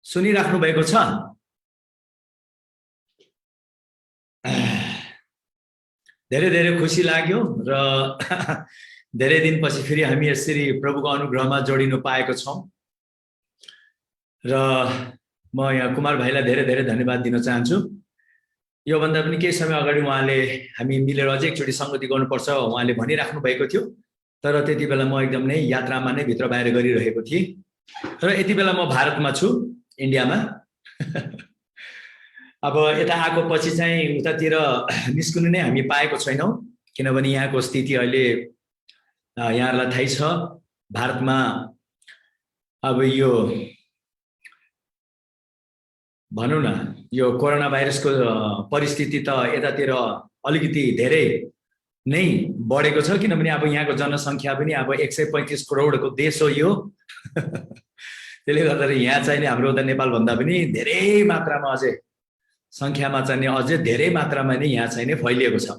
सुनिराख्नु भएको छ। धेरै धेरै खुसी लाग्यो र धेरै दिनपछि फेरि हामी यसरी प्रभुको अनुग्रहमा जोडिनु पाएको छौं र म यहाँ कुमार भाइलाई धेरै धेरै धन्यवाद दिन चाहन्छु। यो भन्दा पनि केही समय अगाडि उहाँले हामी मिलेर अझै एकचोटि संगति गर्नुपर्छ उहाँले भनिराख्नु भएको थियो, तर त्यति बेला म एकदम नै यात्रामा नै भित्र बाहिर गरिरहेको थिएँ र यति बेला म भारतमा छु, इन्डियामा। अब यता आएको पछि चाहिँ उतातिर निस्कनु नै हामी पाएको छैनौं, किनभने यहाँको स्थिति अहिले यहाँलाई थाहै छ। भारतमा अब यो भनौं न यो कोरोना भाइरसको परिस्थिति त यतातिर अलिकति धेरै नै बढेको छ, किनभने अब यहाँको जनसंख्या पनि अब 135 करोडको देश हो यो। त्यसले गर्दा यहाँ चाहिँ हाम्रो त नेपाल भन्दा पनि धेरै मात्रामा अझै संख्यामा चाहिँ अझै धेरै मात्रामा नै यहाँ चाहिँ फैलिएको छ।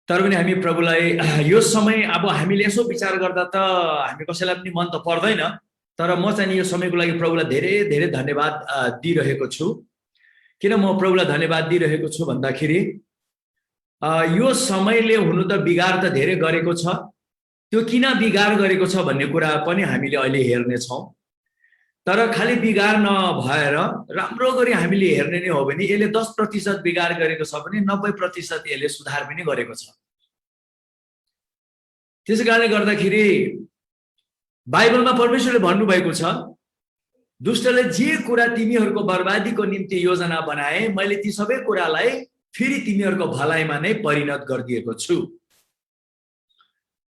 तर पनि हामी प्रभुलाई यो समय अब हामीले यसो विचार गर्दा त हामी कसैलाई पनि मन त पर्दैन, तर म चाहिँ यो समयको लागि प्रभुलाई धेरै धेरै धन्यवाद दिइरहेको छु। किन म प्रभुलाई धन्यवाद दिइरहेको छु भन्दाखेरि यो समयले हुनु त बिगार त धेरै गरेको छ, त्यो किन बिगार गरेको छ भन्ने कुरा पनि हामीले अहिले हेर्ने छौं। तर खाली बिगार नभएर राम्रो गरी हामीले हेर्ने नै हो भने यसले 10% बिगार गरेको छ भने 90% यसले सुधार पनि गरेको छ। त्यसैकारणले गर्दाखेरि बाइबलमा परमेश्वरले भन्नुभएको छ, दुष्टले जे कुरा तिमीहरूको बर्बादीको निम्ति योजना बनाए मैले ती सबै कुरालाई फेरि तिमीहरूको भलाइमा नै परिणत गरिदिएको छु।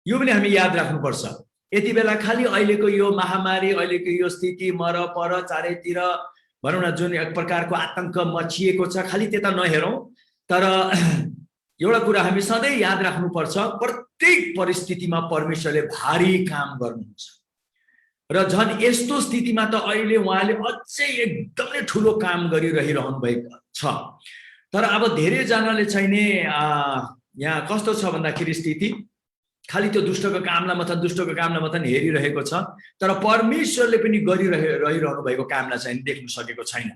यो पनि हामी याद राख्नुपर्छ। यति बेला खाली अहिलेको यो महामारी, अहिलेको यो स्थिति मर पर चारैतिर भनौं न जुन एक प्रकारको आतंक मचिएको छ, खाली त्यता नहेरौं। तर एउटा कुरा हामी सधैँ याद राख्नुपर्छ, प्रत्येक परिस्थितिमा परमेश्वरले भारी काम गर्नुहुन्छ र झन् यस्तो स्थितिमा त अहिले उहाँले अझै एकदमै ठूलो काम गरिरहनु भएको छ। तर अब धेरै जनाले चाहिँ नि यहाँ कस्तो छ भन्दाखेरि स्थिति खाली त्यो दुष्टको कामलाई मात्र हेरिरहेको छ, तर परमेश्वरले पनि गरिरहनु भएको कामलाई चाहिँ देख्न सकेको छैन।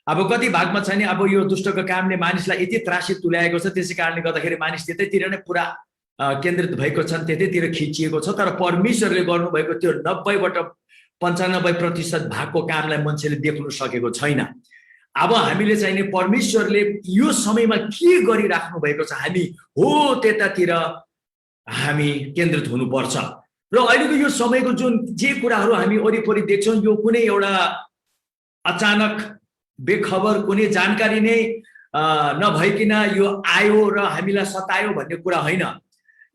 अब कति भागमा चाहिँ अब यो दुष्टको कामले मानिसलाई यति त्रासित तुल्याएको छ, त्यसै कारणले गर्दाखेरि मानिस त्यतैतिर नै पुरा केन्द्रित भएको छन्, त्यतैतिर खिचिएको छ। तर परमेश्वरले गर्नुभएको त्यो 90बाट 95% भागको कामलाई मान्छेले देख्न सकेको छैन। अब हामीले चाहिँ नि परमेश्वरले यो समयमा के गरिराख्नु भएको छ हामी हो त्यतातिर हामी केन्द्रित हुनुपर्छ। र अहिलेको यो समयको जुन जे कुराहरू हामी वरिपरि देख्छौं, यो कुनै एउटा अचानक बेखबर कुनै जानकारी नै नभइकन यो आयो र हामीलाई सतायो भन्ने कुरा होइन।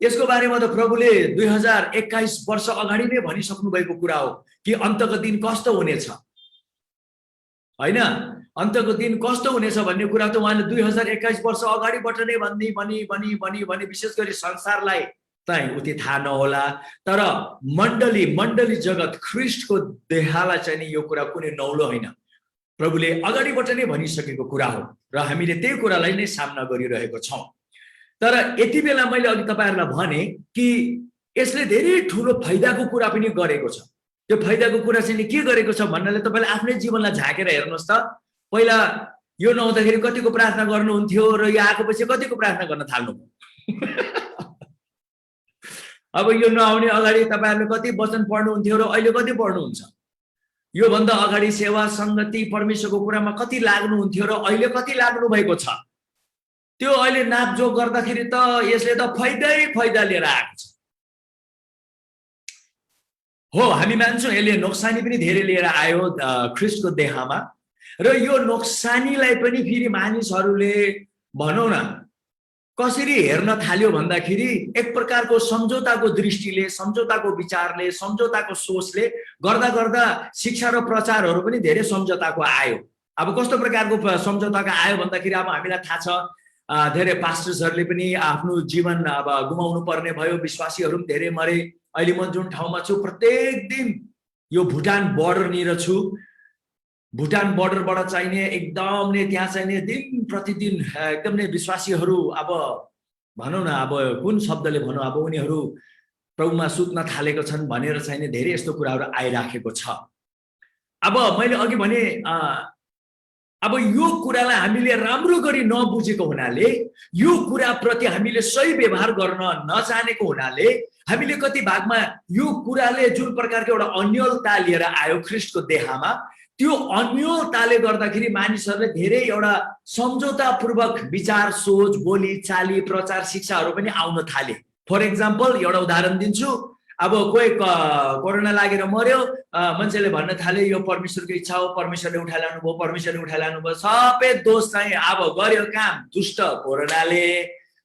यसको बारेमा त प्रभुले 2021 वर्ष अगाडि नै भनिसक्नु भएको कुरा हो कि अन्तको दिन कस्तो हुनेछ, हैन? अन्तको दिन कस्तो हुनेछ भन्ने कुरा त उहाँले 2021 वर्ष अगाडिबाट नै भनी विशेष गरी संसारलाई चाहिँ उति थाहा नहोला, तर मण्डली जगत ख्रीष्टको देहलाई चाहिँ नि यो कुरा कुनै नौलो होइन, प्रभुले अगाडिबाट नै भनिसकेको कुरा हो र हामीले त्यही कुरालाई नै सामना गरिरहेको छौं। तर यति बेला मैले अघि तपाईहरुलाई भने कि यसले धेरै ठूलो फाइदाको कुरा पनि गरेको छ। त्यो फाइदाको कुरा चाहिँ के गरेको छ भन्नाले तपाईले आफ्नै जीवनलाई झाकेर हेर्नुस् त। पहिला यो नहुँदाखेरि कतिको प्रार्थना गर्नुहुन्थ्यो र यो आएपछि कतिको प्रार्थना गर्न थाल्नुभयो। अब यो नआउने अगाडि तपाईहरुले कति वचन पढ्नुहुन्थ्यो र अहिले कति पढ्नुहुन्छ? यो भन्दा अगाडि सेवा संगति परमेश्वरको कुरामा कति लाग्नुहुन्थ्यो र अहिले कति लाग्नु भएको छ? त्यो अहिले नापजोग गर्दाखेरि त यसले त फाइदा लिएर आएको छ। हो, हामी मान्छौं यसले नोक्सानी पनि धेरै लिएर आयो ख्रीष्टको देहमा, र यो नोक्सानीलाई पनि फेरि मानिसहरूले भनौं न कसरी हेर्न थाल्यो भन्दाखेरि एक प्रकारको सम्झौताको दृष्टिले, सम्झौताको विचारले, सम्झौताको सोचले गर्दा शिक्षा र प्रचारहरू पनि धेरै सम्झौताको आयो। अब कस्तो प्रकारको सम्झौताको आयो भन्दाखेरि अब हामीलाई थाहा छ धेरै पास्टर्सहरूले पनि आफ्नो जीवन अब गुमाउनु पर्ने भयो, विश्वासीहरू पनि धेरै मरे। अहिले म जुन ठाउँमा छु प्रत्येक दिन यो भुटान बोर्डरनिर छु, भुटान बोर्डरबाट चाहिने एकदम नै त्यहाँ चाहिने दिन प्रतिदिन एकदम नै विश्वासीहरू अब भनौं न अब कुन शब्दले भनौं अब उनीहरू प्रभुमा सुत्न थालेको छन् भनेर चाहिने धेरै यस्तो कुराहरू आइराखेको छ। अब मैले अघि भने अब यो कुरालाई हामीले राम्रो गरी नबुझेको हुनाले, यो कुराप्रति हामीले सही व्यवहार गर्न नजानेको हुनाले, हामीले कति भागमा यो कुराले जुन प्रकारको एउटा अन्योलता लिएर आयो ख्रीष्टको देहमा, त्यो अन्योलताले गर्दाखेरि मानिसहरूले धेरै एउटा सम्झौतापूर्वक विचार, सोच, बोली, चाली, प्रचार, शिक्षाहरू पनि आउन थाले। फर एक्जाम्पल एउटा उदाहरण दिन्छु। अब कोही कोरोना लागेर मर्यो, मान्छेले भन्न थाले यो परमेश्वरको इच्छा हो, परमेश्वरले उठाइलानु भयो, परमेश्वरले उठाइलानु भयो। सबै दोष चाहिँ अब गर्यो काम दुष्ट कोरोनाले,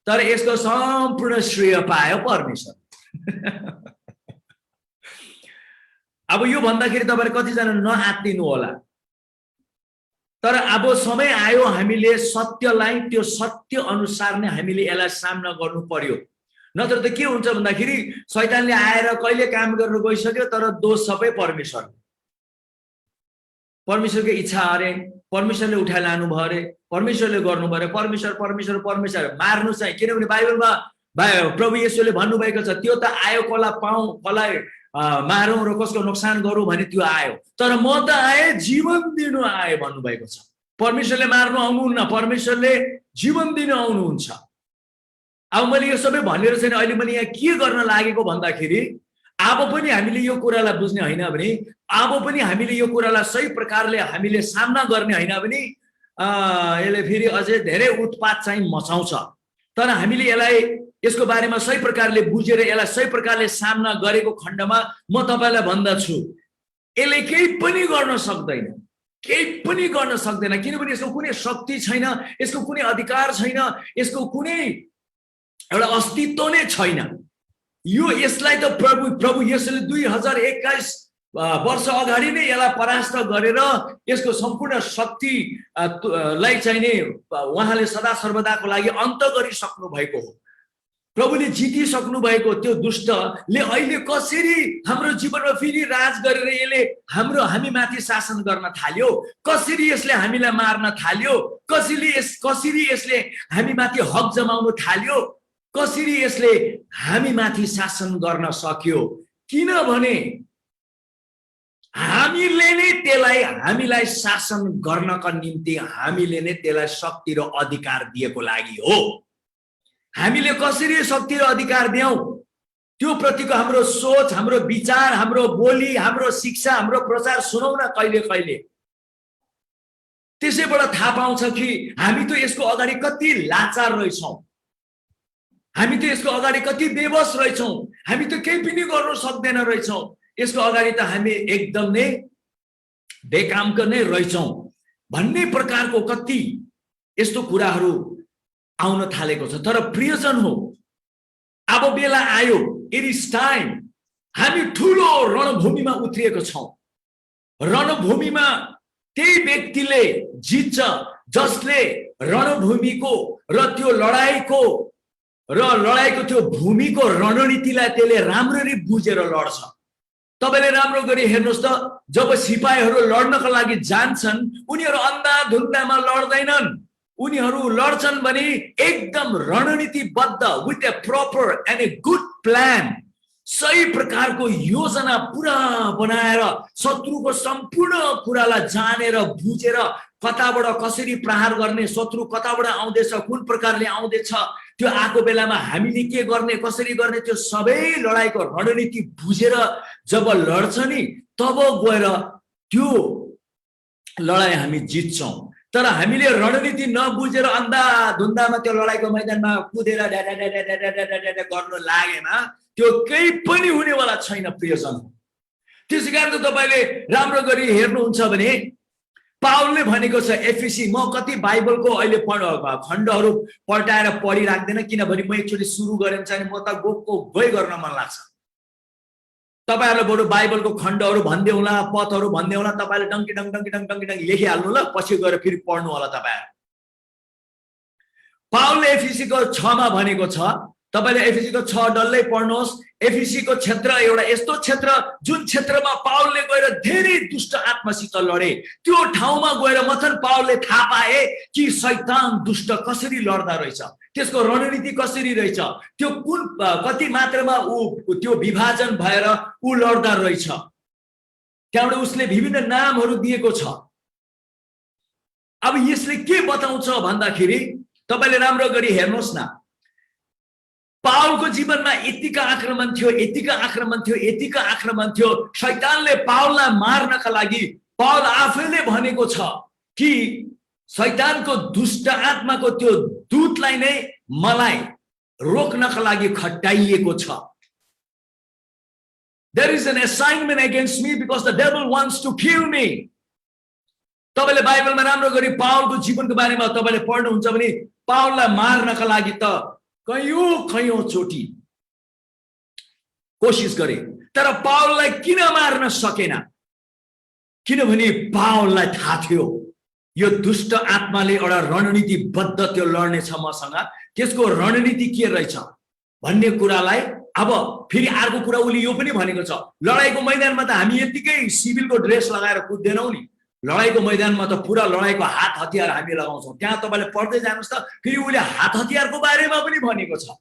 तर यसको सम्पूर्ण श्रेय पायो परमेश्वर। अब यो भन्दाखेरि तपाईहरु कतिजना नआत्तिनु होला, तर अब समय आयो हामीले सत्यलाई त्यो सत्य अनुसार नै हामीले यसलाई सामना गर्नु पर्यो। नत्र त के हुन्छ भन्दाखेरि शैतानले आएर कहिले काम गर्न गइसक्यो, तर दोष सबै परमेश्वर, परमेश्वरको इच्छा अरे, परमेश्वरले उठाइलानु भयो अरे, परमेश्वरले गर्नु भयो, परमेश्वर परमेश्वर परमेश्वर मार्नु चाहिँ। किनभने बाइबलमा प्रभु येशूले भन्नुभएको छ, त्यो त आयो कसलाई पाऊँ, कसलाई मारौँ र कसको नोक्सान गरौँ भने त्यो आयो, तर म त आए जीवन दिनु आए भन्नुभएको छ। परमेश्वरले मार्नु आउनुहुन्न, परमेश्वरले जीवन दिनु आउनुहुन्छ। अब मैले यो सबै भनेर चाहिँ अहिले मैले यहाँ के गर्न लागेको भन्दाखेरि, अब पनि हामीले यो कुरालाई बुझ्ने होइन भने, अब पनि हामीले यो कुरालाई सही प्रकारले हामीले सामना गर्ने होइन भने यसले फेरि अझै धेरै उत्पात चाहिँ मचाउँछ। तर हामीले यसलाई यसको बारेमा सही प्रकारले बुझेर यसलाई सही प्रकारले सामना गरेको खण्डमा म तपाईलाई भन्दछु, यसले केही पनि गर्न सक्दैन, केही पनि गर्न सक्दैन। किनभने यसको कुनै शक्ति छैन, यसको कुनै अधिकार छैन, यसको कुनै एउटा अस्तित्व नै छैन। यो यसलाई त प्रभु येशूले 2021 वर्ष अगाडि नै यसलाई परास्त गरेर यसको सम्पूर्ण शक्ति लाई चाहिँ नि उहाँले सदा सर्वदाको लागि अन्त गरिसक्नु भएको हो। प्रभुले जितिसक्नु भएको त्यो दुष्टले अहिले कसरी हाम्रो जीवनमा फेरि राज गरेर यसले हामी माथि शासन गर्न थाल्यो, कसरी यसले हामीलाई मार्न थाल्यो, कसरी यसले हामी माथि हक जमाउन थाल्यो, कसरी यसले हामी माथि शासन गर्न सक्यो। किनभने हामीले नै त्यसलाई हामीलाई शासन गर्नका निम्ति हामीले नै त्यसलाई शक्ति र अधिकार दिएको लागि हो। हामीले कसरी शक्ति र अधिकार दियौं, त्यो प्रतिको हाम्रो सोच, हाम्रो विचार, हाम्रो बोली, हाम्रो शिक्षा, हाम्रो प्रचार सुनौ न कहिले कहिले। त्यसैबाट थाहा पाउँछ कि हामी त यसको अगाडि कति लाचार रहेछौं, हामी त यसको अगाडि कति बेबस रहेछौं, हामी त केही पनि गर्न सक्दैन रहेछौं, यसको अगाडि त हामी एकदम नै बेकामको नै रहेछौं भन्ने प्रकारको कति यस्तो कुराहरू आउन थालेको छ। तर प्रियजन हो, अब बेला आयो, इट इज टाइम। हामी ठूलो रणभूमिमा उत्रिएको छौं। रणभूमिमा त्यही व्यक्तिले जित्छ जसले रणभूमिको र त्यो लडाईको त्यो भूमिको रणनीतिलाई त्यसले राम्ररी बुझेर लड्छ। तपाईले राम्रो गरी हेर्नुस् त, जब सिपाहीहरू लड्नका लागि जान्छन् उनीहरू अन्धाधुन्दामा लड्दैनन्, उनीहरू लड्छन् भने एकदम रणनीतिबद्ध, with a proper and a good plan, सही प्रकारको योजना पुरा बनाएर शत्रुको सम्पूर्ण कुरालाई जानेर बुझेर कताबाट कसरी प्रहार गर्ने, शत्रु कताबाट आउँदैछ, कुन प्रकारले आउँदैछ, त्यो आएको बेलामा हामीले के गर्ने, कसरी गर्ने, त्यो सबै लडाईको रणनीति बुझेर जब लड्छ नि, तब गएर त्यो लडाई हामी जित्छौं। तर हामीले रणनीति नबुझेर अन्धाधुन्दामा त्यो लडाईको मैदानमा कुदेर गर्न लागेन, त्यो केही पनि हुनेवाला छैन प्रियजन। त्यसैकारण तपाईले राम्रो गरी हेर्नुहुन्छ भने पाउलले भनेको छ एफिसी, म कति बाइबलको अहिले खण्डहरू पल्टाएर पढिराख्दैन, किनभने म एकचोटि सुरु गरेँ चाहिँ म त गई गर्न मन लाग्छ। तपाईहरुले बरु बाइबलको खण्डहरू भन्दै होला, पदहरू भन्दै होला, तपाईले डङ्की डङ लेखिहाल्नु ल, पछि गएर फेरि पढ्नु होला तपाईहरु। पाउलले एफिसीको 6 मा भनेको छ, तपाईले एफिसीको 6 डल्लै पढ्नुहोस्। एफिसीको क्षेत्र एउटा यस्तो क्षेत्र जुन क्षेत्रमा पाउलले गएर धेरै दुष्ट आत्मासित लडे, त्यो ठाउँमा गएर मथन पाउलले थाहा पाए कि शैतान दुष्ट कसरी लड्दा रहेछ, त्यसको रणनीति कसरी रहेछ, त्यो कुन कति मात्रामा त्यो विभाजन भएर उ लड्दा रहेछ। त्यहाँबाट उसले विभिन्न नामहरू दिएको छ। अब यसले के बताउँछ भन्दाखेरि तपाईले राम्रो गरी हेर्नुहोस् न, पाउलको जीवनमा यतिका आक्रमण थियो, यतिका आक्रमण थियो, यतिका आक्रमण थियो। शैतानले पाउललाई मार्नका लागि पाउल आफैले भनेको छ कि शैतानको दुष्ट आत्माको त्यो दूतलाई नै मलाई रोक्नका लागि खटाइएको छ। There is an assignment against me because the devil wants to kill me. तपाईले बाइबलमा राम्रो गरी पाउलको जीवनको बारेमा तपाईले पढ्नुहुन्छ भने पाउललाई मार्नका लागि त कयौं चोटी कोशिश गरे, तर पाउललाई किन मार्न सकेन? किनभने पाउललाई थाहा थियो यो दुष्ट आत्माले एउटा रणनीतिबद्ध त्यो लड्नेछ मसँग, त्यसको रणनीति के रहेछ भन्ने कुरालाई। अब फेरि अर्को कुरा उले यो पनि भनेको छ, लडाईको मैदानमा त हामी यतिकै सिभिलको ड्रेस लगाएर कुद्दैनौं नि, लडाईको मैदानमा त पुरा लडाईको हात हतियार हामी लगाउँछौं। त्यहाँ तपाईले पढ्दै जानुस् त, फेरि उले हात हतियारको बारेमा पनि भनेको छ।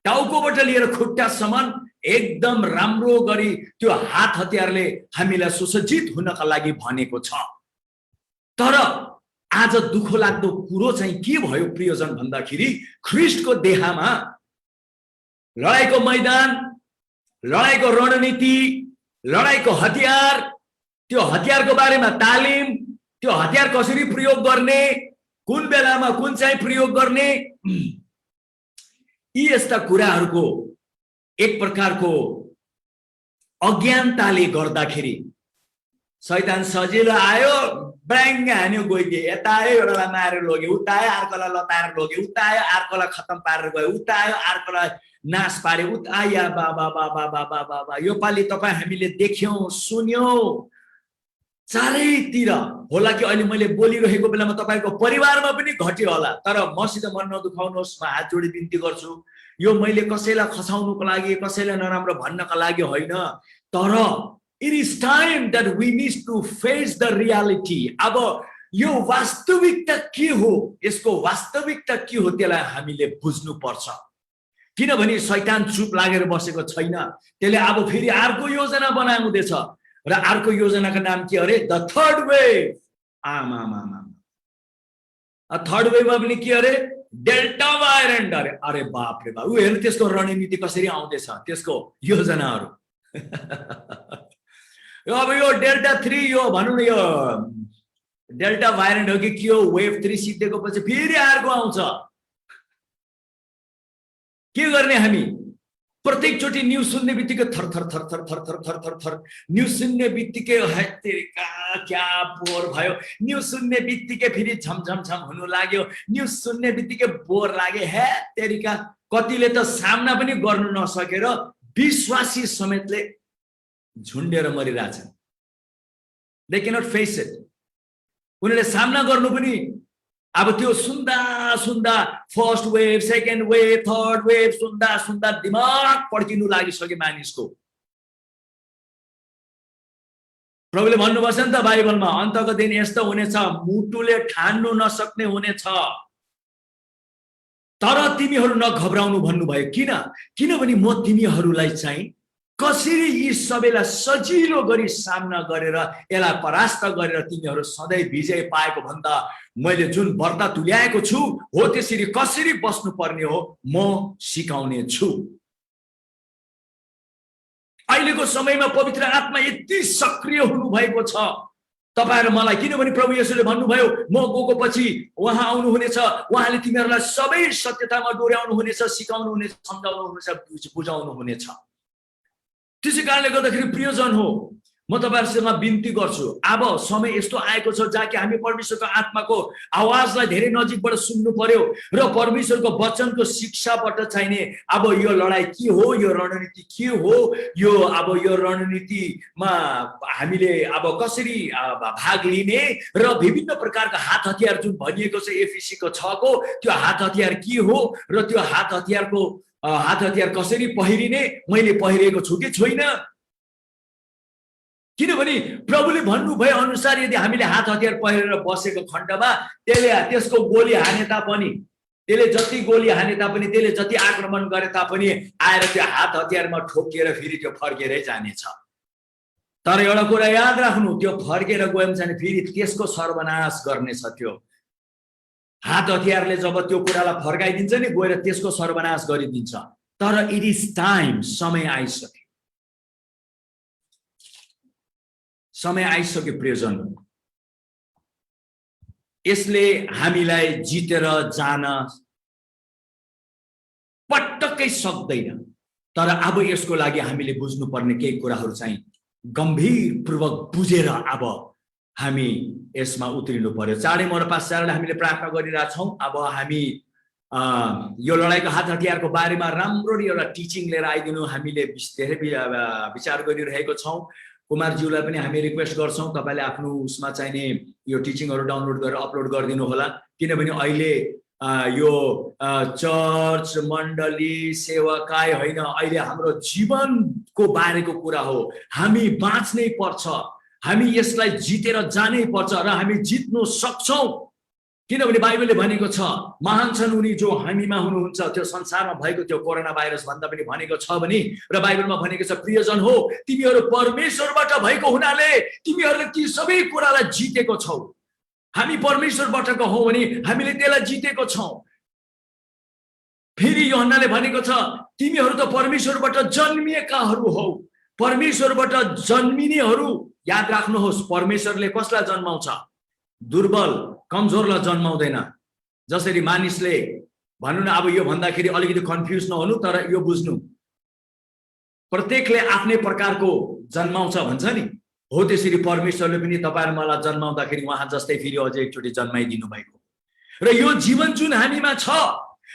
टाउकोबाट लिएर खुट्टासम्म एकदम राम्रो गरी त्यो हात हतियारले हामीलाई सुसज्जित हुनका लागि भनेको छ। तर आज दुःख लाग्दो कुरो चाहिँ के भयो प्रियजन भन्दाखेरि, ख्रीष्टको देहमा लडाईको मैदान, लडाईको रणनीति, लडाईको हतियार, त्यो हतियारको बारेमा तालिम, त्यो हतियार कसरी प्रयोग गर्ने, कुन बेलामा कुन चाहिँ प्रयोग गर्ने, यी यस्ता कुराहरूको एक प्रकारको अज्ञानताले गर्दाखेरि शैतान सजिलो आयो, ब्याङ हान्यो, गइदिए, यता आयो एउटालाई मारेर लग्यो, उता आयो अर्कोलाई लताएर लग्यो, उता आयो अर्कोलाई खतम पारेर गयो, उता आयो अर्कोलाई नाश पार्यो, उता आया बाबा बाबा बाबा बाबा। यो पालि तपाईँ हामीले देख्यौं सुन्यौं चारैतिर। होला कि अहिले मैले बोलिरहेको बेलामा तपाईको परिवारमा पनि घट्यो होला, तर मसित मन नदुखाउनुहोस्, म हात जोडी बिन्ती गर्छु। यो मैले कसैलाई खसाउनुको लागि, कसैलाई नराम्रो भन्नका लागि होइन, तर it is time that we need to face the reality. अब यो वास्तविकता के हो, यसको वास्तविकता के हो त्यसलाई हामीले बुझ्नु पर्छ। किनभने शैतान चुप लागेर बसेको छैन, त्यसले अब फेरि अर्को योजना बनाउँदैछ र अर्को योजनाको नाम के अरे, द थर्ड वेव। थर्ड वेवमा पनि के अरे, डेल्टा भाइरेन्ट अरे। अरे बाप रे बाप, उ हेर्नु त्यसको रणनीति कसरी आउँदैछ, त्यसको योजनाहरू। अब यो डेल्टा 3 यो भनौँ न, यो डेल्टा भाइरेन्ट हो कि के हो, वेभ 3 सिद्धेको पछि फेरि अर्को आउँछ। के गर्ने हामी? प्रत्येक चोटी न्यूज सुन्ने बित्तिकै थर थर थर थर थर थर थर थर थर न्यूज सुन्ने बित्तिकै क्या बोर भयो, न्यूज सुन्ने बित्तिकै फेरि झमझम झम हुनु लाग्यो, न्यूज सुन्ने बित्तिकै बोर लाग्यो। हे तेरिका, कतिले त सामना पनि गर्नु नसकेर विश्वासी समेतले झुन्डेर मरिरहेछन्। They cannot face it. उनीहरूले सामना गर्नु पनि अब त्यो सुन्दा सुन्दा first wave, second wave, third wave सुन्दा सुन्दा दिमाग पड्किनु लागिसक्यो मानिसको। प्रभुले भन्नुभएको छ नि त बाइबलमा, अन्तको दिन यस्तो हुनेछ, मुटुले ठान्नु नसक्ने हुनेछ। तर तिमीहरू नघबराउनु भन्नुभयो। किनभने म तिमीहरूलाई चाहिँ कसरी यी सबैलाई सजिलो गरी सामना गरेर यसलाई परास्त गरेर तिमीहरू सधैँ विजय पाएको भन्दा मैले जुन व्रत तुल्याएको छु हो त्यसरी कसरी बस्नु पर्ने हो म सिकाउने छु। अहिलेको समयमा पवित्र आत्मा यति सक्रिय हुनु भएको छ तपाईहरु मलाई, किनभने प्रभु येशूले भन्नुभयो म गएको पछि उहाँ आउनु हुनेछ, उहाँले तिमीहरूलाई सबै सत्यतामा डोर्याउनु हुनेछ, सिकाउनु हुनेछ, सम्झाउनु हुनेछ, बुझाउनु हुनेछ। त्यसै कारणले गर्दाखेरि प्रियजन हो, म तपाईहरुसँग बिन्ती गर्छु, अब समय यस्तो आएको छ जहाँ कि हामी परमेश्वरको आत्माको आवाजलाई धेरै नजिकबाट सुन्नु पर्यो र परमेश्वरको वचनको शिक्षाबाट चाहिने अब यो लडाई के हो, यो रणनीति के हो, यो अब यो रणनीतिमा हामीले अब कसरी भाग लिने र विभिन्न प्रकारका हात हतियार जुन भनिएको छ एफिसीको 6 को त्यो हात हतियार के हो र त्यो हात हतियार कसरी पहिरिने मैले पहिरेको छु कि छैन। किनभने प्रभुले भन्नुभए अनुसार यदि हामीले हात हतियार पहिरेर बसेको खण्डमा त्यसको गोली हाने तापनि, त्यसले जति गोली हाने तापनि, त्यसले जति आक्रमण गरे तापनि आएर त्यो हात हतियारमा ठोकिएर फेरि त्यो फर्केरै जानेछ। तर एउटा कुरा याद राख्नु, त्यो फर्केर गयो भने चाहिँ फेरि त्यसको सर्वनाश गर्नेछ। त्यो हात हतियारले जब त्यो कुरालाई फर्काइदिन्छ नि, गएर त्यसको सर्वनाश गरिदिन्छ। तर इट इज टाइम, समय आइसक्यो, समय आइसक्यो प्रियजन। यसले हामीलाई जितेर जान पटक्कै सक्दैन। तर अब यसको लागि हामीले बुझ्नुपर्ने केही कुराहरू चाहिँ गम्भीरपूर्वक बुझेर अब हामी यसमा उत्रिनु पर्यो। चाँडै मर पास्टरले हामीले प्रार्थना गरिरहेछौँ। अब हामी यो लडाइँको हात हतियारको बारेमा राम्ररी एउटा टिचिङ लिएर आइदिनु हामीले धेरै विचार गरिरहेको छौँ। कुमारज्यूलाई पनि हामी रिक्वेस्ट गर्छौँ, तपाईँले आफ्नो उसमा चाहिने यो टिचिङहरू डाउनलोड गरेर अपलोड गरिदिनु होला। किनभने अहिले यो चर्च मण्डली सेवाकाय होइन, अहिले हाम्रो जीवनको बारेको कुरा हो। हामी बाँच्नै पर्छ, हामी यसलाई जितेर जानै पर्छ र हामी जित्नु सक्छौँ। किनभने बाइबलले भनेको छ, महान छन् उनी जो हामीमा हुनुहुन्छ। त्यो संसारमा भएको त्यो कोरोना भाइरस भन्दा पनि भनेको छ भने, र बाइबलमा भनेको छ प्रियजन हो तिमीहरू परमेश्वरबाट भएको हुनाले तिमीहरूले ती सबै कुरालाई जितेको छौ। हामी परमेश्वरबाटको हौ भने हामीले त्यसलाई जितेको छौँ। फेरि यूहन्नाले भनेको छ तिमीहरू त परमेश्वरबाट जन्मिएकाहरू हौ। परमेश्वरबाट जन्मिनेहरू, याद राख्नुहोस्, परमेश्वरले कसलाई जन्माउँछ? दुर्बल कमजोरलाई जन्माउँदैन। जसरी मानिसले भन्नु न, अब यो भन्दाखेरि अलिकति कन्फ्युज नहुनु, तर यो बुझ्नु, प्रत्येकले आफ्नै प्रकारको जन्माउँछ भन्छ नि, हो त्यसरी परमेश्वरले पनि तपाईँ मलाई जन्माउँदाखेरि उहाँ जस्तै फेरि अझै एकचोटि जन्माइदिनु भएको। र यो जीवन जुन हामीमा छ,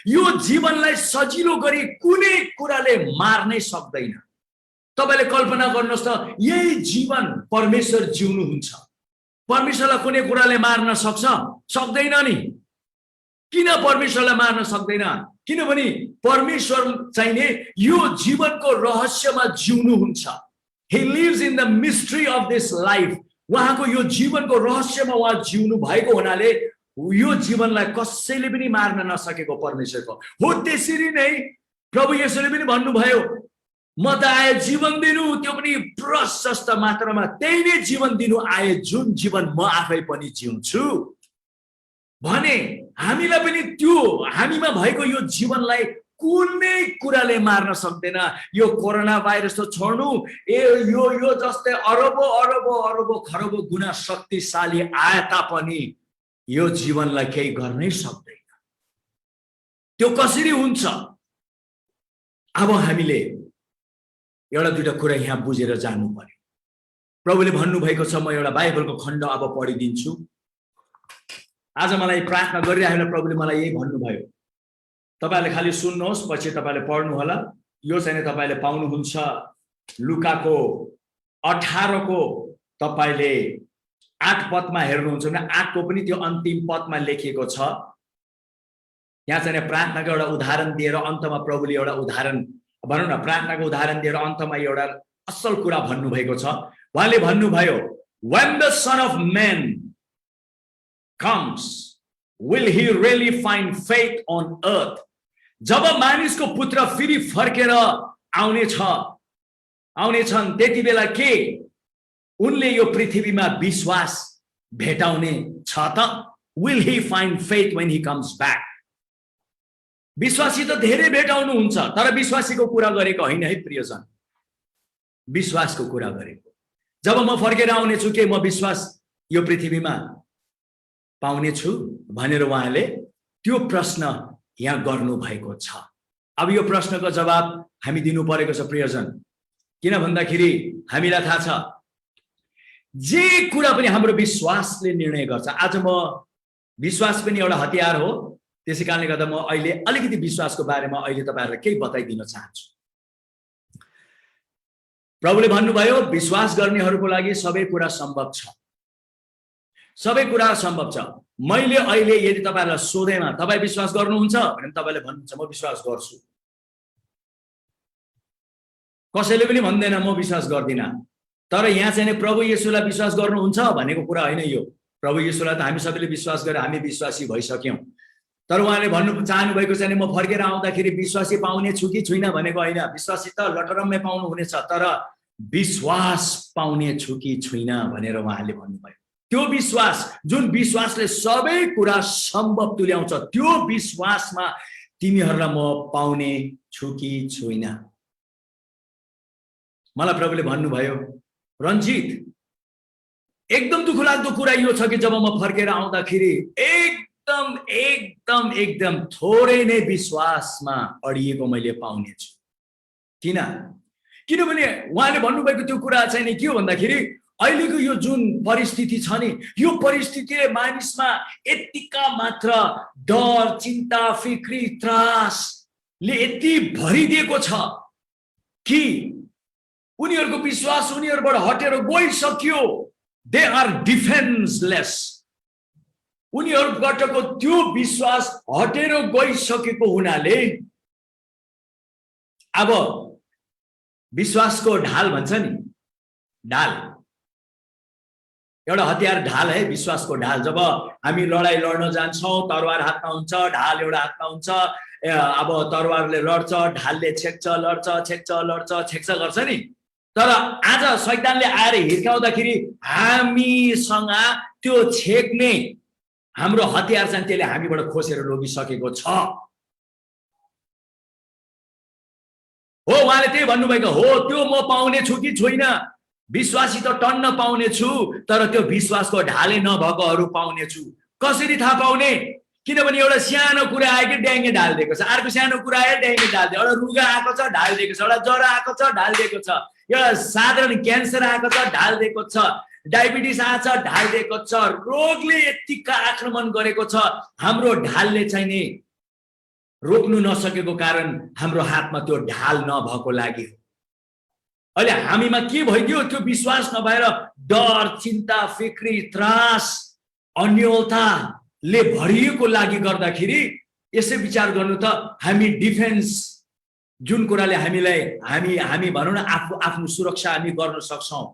यो जीवनलाई सजिलो गरी कुनै कुराले मार्नै सक्दैन। तपाईँले कल्पना गर्नुहोस् त, यही जीवन परमेश्वर जिउनुहुन्छ, परमेश्वरलाई कुनै कुराले मार्न सक्छ? सक्दैन नि। किन परमेश्वरलाई मार्न सक्दैन? किनभने परमेश्वर चाहिने यो जीवनको रहस्यमा जिउनुहुन्छ। He lives in the mystery of this life. उहाँको यो जीवनको रहस्यमा उहाँ जिउनु भएको हुनाले यो जीवनलाई कसैले पनि मार्न नसकेको परमेश्वरको हो। त्यसरी नै प्रभु येशूले पनि भन्नुभयो, म त आए जीवन दिनु, त्यो पनि प्रशस्त मात्रामा। त्यही नै जीवन दिनु आए, जुन जीवन म आफै पनि जिउँछु भने हामीलाई पनि त्यो हामीमा भएको यो जीवनलाई कुनै कुराले मार्न सक्दैन। यो कोरोना भाइरस त छोड्नु, यो जस्तै अरबौं अरबौं अरबौं खरबौं गुणा शक्तिशाली आए तापनि यो जीवनलाई केही गर्नै सक्दैन। त्यो कसरी हुन्छ? अब हामीले एउटा दुईटा कुरा यहाँ बुझेर जानु पर्यो। प्रभुले भन्नुभएको छ, म एउटा बाइबलको खण्ड अब पढिदिन्छु। आज मलाई प्रार्थना गरिरहेको प्रभुले मलाई यही भन्नुभयो, तपाईले खाली सुन्नुहोस्, पछि तपाईले पढ्नु होला। यो चाहिँ तपाईले पाउनुहुन्छ लुकाको 18 को तपाईले 8 पदमा हेर्नुहुन्छ भने 8 को पनि त्यो अन्तिम पदमा लेखिएको छ। यहाँ चाहिँ प्रार्थनाको एउटा उदाहरण दिएर अन्तमा प्रभुले एउटा उदाहरण भनौँ न, प्रार्थनाको उदाहरण दिएर अन्तमा एउटा असल कुरा भन्नुभएको छ। उहाँले भन्नुभयो, when the son of man comes, will he really find faith on earth? जब मानिसको पुत्र फेरि फर्केर आउनेछन्, त्यति बेला के उनले यो पृथ्वीमा विश्वास भेटाउने छ त? Will he find faith when he comes back? विश्वासी त धेरै भेटाउनुहुन्छ, तर विश्वासीको कुरा गरेको होइन है प्रियजन, विश्वासको कुरा गरेको। जब म फर्केर आउने छु के म विश्वास यो पृथ्वीमा पाउने छु भनेर उहाँले त्यो प्रश्न यहाँ गर्नु भएको छ। अब यो प्रश्नको जवाब हामी दिनु परेको छ प्रियजन। किन भन्दाखेरि हामीलाई थाहा छ जे कुरा पनि हाम्रो विश्वासले निर्णय गर्छ। आज म विश्वास पनि एउटा हतियार हो, त्यसै कारणले गर्दा म अहिले अलिकति विश्वासको बारेमा अहिले तपाईहरुलाई केही बताइदिन चाहन्छु। प्रभुले भन्नुभयो विश्वास गर्नेहरूको लागि सबै कुरा सम्भव छ, सबै कुरा सम्भव छ। मैले अहिले यदि तपाईहरुलाई सोधेमा तपाई विश्वास गर्नुहुन्छ भने तपाईले भन्नुहुन्छ म विश्वास गर्छु। कसैले पनि भन्दैन म विश्वास गर्दिन। तर यहाँ चाहिँ प्रभु येशूलाई विश्वास गर्नुहुन्छ भनेको कुरा हैन यो। प्रभु येशूलाई त हामी सबैले विश्वास गरे हामी विश्वासी भइसक्यौं। तर उहाँले भन्नु चाहनु भएको चाहिँ म फर्केर आउँदाखेरि विश्वासी पाउने छु कि छुइन भनेको हैन। विश्वासी त लटरम्मै पाउनु हुनेछ, तर विश्वास पाउने छु कि छुइनँ भनेर उहाँले भन्नुभयो। त्यो विश्वास जुन विश्वासले सबै कुरा सम्भव तुल्याउँछ, त्यो विश्वासमा तिमीहरूलाई म पाउने छु कि छुइनँ। मलाई प्रभुले भन्नुभयो, रञ्जित, एकदम दुःख लाग्दो कुरा यो छ कि जब म फर्केर आउँदाखेरि एकदम एकदम एकदम थोरै नै विश्वासमा अडिएको मैले पाउने छु। किनभने उहाँले भन्नुभएको त्यो कुरा चाहिँ नि के हो भन्दाखेरि अहिलेको यो जुन परिस्थिति छ नि, यो परिस्थितिले मानिसमा यतिका मात्र डर, चिन्ता, फिक्री, त्रासले यति भरिदिएको छ कि उनीहरूको विश्वास उनीहरूबाट हटेर गइसक्यो। They are defenceless. उनीहरूबाटको त्यो विश्वास हटेर गइसकेको हुनाले अब विश्वासको ढाल भन्छ नि, ढाल एउटा हतियार ढाल है, विश्वासको ढाल। जब हामी लडाई लड्न जान्छौँ, तरवार हातमा हुन्छ, ढाल एउटा हातमा हुन्छ। अब तरवारले लड्छ, ढालले छेक्छ, लड्छ, छेक्छ, लड्छ, छेक्छ गर्छ नि। तर आज शैतानले आएर हिर्काउँदाखेरि हामीसँग त्यो छेक्ने हाम्रो हतियार चाहिँ त्यसले हामीबाट खोसेर लगिसकेको छ। हो, उहाँले त्यही भन्नुभएको हो, त्यो म पाउने छु कि छुइनँ। विश्वासी त टन्न पाउने छु, तर त्यो विश्वासको ढाले नभएकोहरू पाउने छु। कसरी थाहा पाउने? किनभने एउटा सानो कुरा आयो कि ड्याङ्गे ढालिदिएको छ, अर्को सानो कुरा आयो ड्याङ्गे ढालिदियो, एउटा रुगा आएको छ ढालिदिएको छ, एउटा ज्वरो आएको छ ढालिदिएको छ, एउटा साधारण क्यान्सर आएको छ ढालिदिएको छ, डायबिटिस आएको छ ढालिदिएको छ। रोगले यतिका आक्रमण गरेको छ, हाम्रो ढालले चाहिँ नि रोक्नु नसकेको कारण हाम्रो हातमा त्यो ढाल नभएको लागि हो। अहिले हामीमा के भइदियो? त्यो विश्वास नभएर डर, चिन्ता, फिक्री, त्रास, अन्योलताले भरिएको लागि गर्दाखेरि यसै विचार गर्नु त, हामी डिफेन्स जुन कुराले हामीलाई हामी भनौँ न आफ्नो सुरक्षा हामी गर्न सक्छौँ,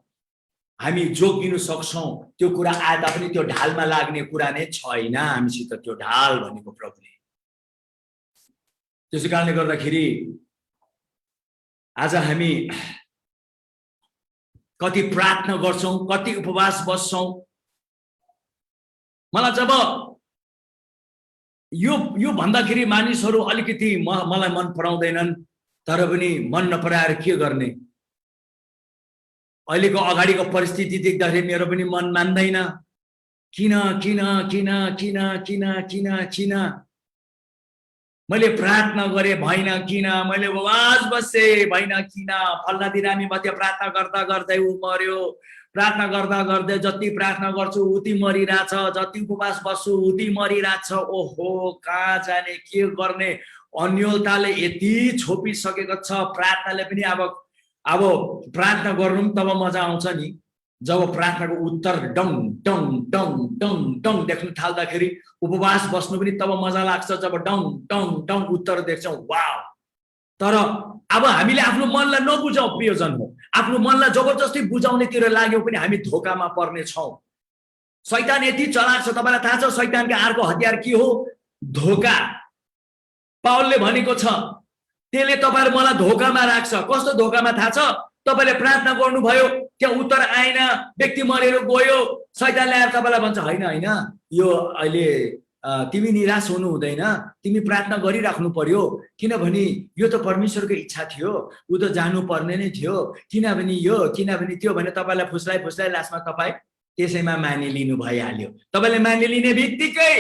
हामी जोगिनु सक्छौँ, त्यो कुरा आए तापनि त्यो ढालमा लाग्ने कुरा नै छैन हामीसित त्यो ढाल भनेको प्रभुले। त्यसै कारणले गर्दाखेरि आज हामी कति प्रार्थना गर्छौँ, कति उपवास बस्छौँ। मलाई जब यो भन्दाखेरि मानिसहरू अलिकति मलाई मन पराउँदैनन्, तर पनि मन नपराएर के गर्ने? अहिलेको अगाडिको परिस्थिति देख्दाखेरि मेरो पनि मन मान्दैन। किन किन किन किन किन किन किन मैले प्रार्थना गरे भएन, किन मैले उपवास बसे भएन, किन फल्ना बिरामी मध्य प्रार्थना गर्दा गर्दै ऊ मर्यो, प्रार्थना गर्दा गर्दै जति प्रार्थना गर्छु उति मरिरहेछ, जति उपवास बस्छु उति मरिरहेछ। ओहो, कहाँ जाने, के गर्ने? अन्योलताले यति छोपिसकेको छ। प्रार्थनाले पनि अब प्रार्थना गर्नु पनि तब मजा आउँछ नि, जब प्रार्थनाको उत्तर डङ डङ डङ डङ डङ देख्न थाल्दाखेरि। उपवास बस्नु पनि तब मजा लाग्छ जब डङ डङ डङ उत्तर देख्छौँ, वाव। तर अब हामीले आफ्नो मनलाई नबुझाउँ, प्रियजन हो, आफ्नो मनलाई जबरजस्ती बुझाउनेतिर लाग्यौँ पनि हामी धोकामा पर्ने छौँ। शैतान यति चलाक छ, तपाईँलाई थाहा छ शैतानको अर्को हतियार के हो? धोका। पावलले भनेको छ, त्यसले तपाईँहरू मलाई धोकामा राख्छ। कस्तो धोकामा थाहा छ? तपाईँले प्रार्थना गर्नुभयो, त्यहाँ उत्तर आएन, व्यक्ति मरेर गयो, शैतानले आएर तपाईँलाई भन्छ, होइन होइन, यो अहिले तिमी निराश हुनु हुँदैन, तिमी प्रार्थना गरिराख्नु पर्यो, किनभने यो त परमेश्वरको इच्छा थियो, ऊ त जानुपर्ने नै थियो, किनभने त्यो भने तपाईँलाई फुस्लाइ फुस्लाइ लास्टमा तपाईँ त्यसैमा मानिलिनु भइहाल्यो। तपाईँले मानिलिने बित्तिकै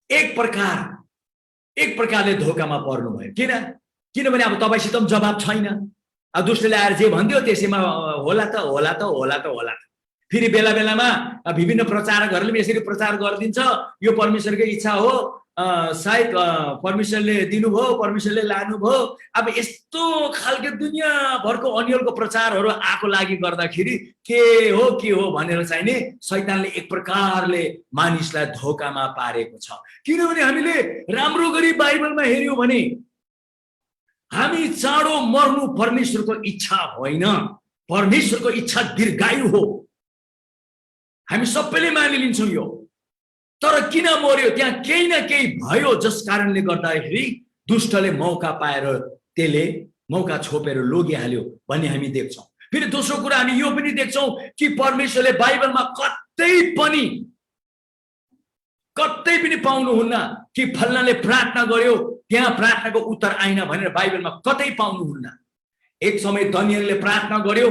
एक प्रकारले धोकामा पर्नुभयो। किनभने अब तपाईँसित पनि जवाब छैन। अब दुष्टले आएर जे भनिदियो त्यसैमा होला त होला त होला त होला त। फेरि बेला बेलामा विभिन्न प्रचारकहरूले पनि यसरी प्रचार गरिदिन्छ, यो परमेश्वरकै इच्छा हो, सायद परमेश्वरले दिनुभयो, परमेश्वरले लानुभयो। अब यस्तो खालको दुनियाँभरको अन्यलको प्रचारहरू आएको लागि गर्दाखेरि के हो भनेर चाहिँ नि शैतानले एक प्रकारले मानिसलाई धोकामा पारेको छ। किनभने हामीले राम्रो गरी बाइबलमा हेर्यौँ भने हामी चाँडो मर्नु परमेश्वरको इच्छा होइन, परमेश्वरको इच्छा दीर्घायु हो। हामी सबैले मानिलिन्छौँ यो। तर किन मर्यो? त्यहाँ केही न केही भयो, जस कारणले गर्दाखेरि दुष्टले मौका पाएर त्यसले मौका छोपेर लगिहाल्यो भन्ने हामी देख्छौँ। फेरि दोस्रो कुरा हामी यो पनि देख्छौँ कि परमेश्वरले बाइबलमा कतै पनि पाउनुहुन्न कि फल्नाले प्रार्थना गर्यो त्यहाँ प्रार्थनाको उत्तर आइन भनेर बाइबलमा कतै पाउनुहुन्न। एक समय दनियलले प्रार्थना गर्यो,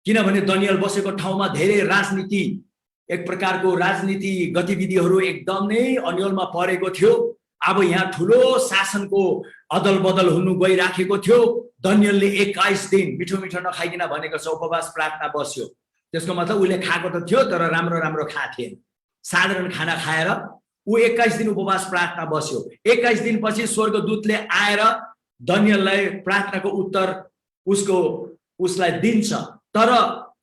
किनभने दनियल बसेको ठाउँमा धेरै राजनीति, एक प्रकारको राजनीति गतिविधिहरू एकदमै अन्यलमा परेको थियो। अब यहाँ ठुलो शासनको अदल बदल हुनु गइराखेको थियो। दनियलले 21 दिन मिठो मिठो नखाइकन भनेको छ उपवास प्रार्थना बस्यो। त्यसको मतलब उसले खाएको त थियो तर राम्रो राम्रो खाएको थिएन, साधारण खाना खाएर ऊ 21 दिन उपवास प्रार्थना बस्यो। 21 दिनपछि स्वर्गदूतले आएर दनियललाई प्रार्थनाको उत्तर उसलाई दिन्छ। तर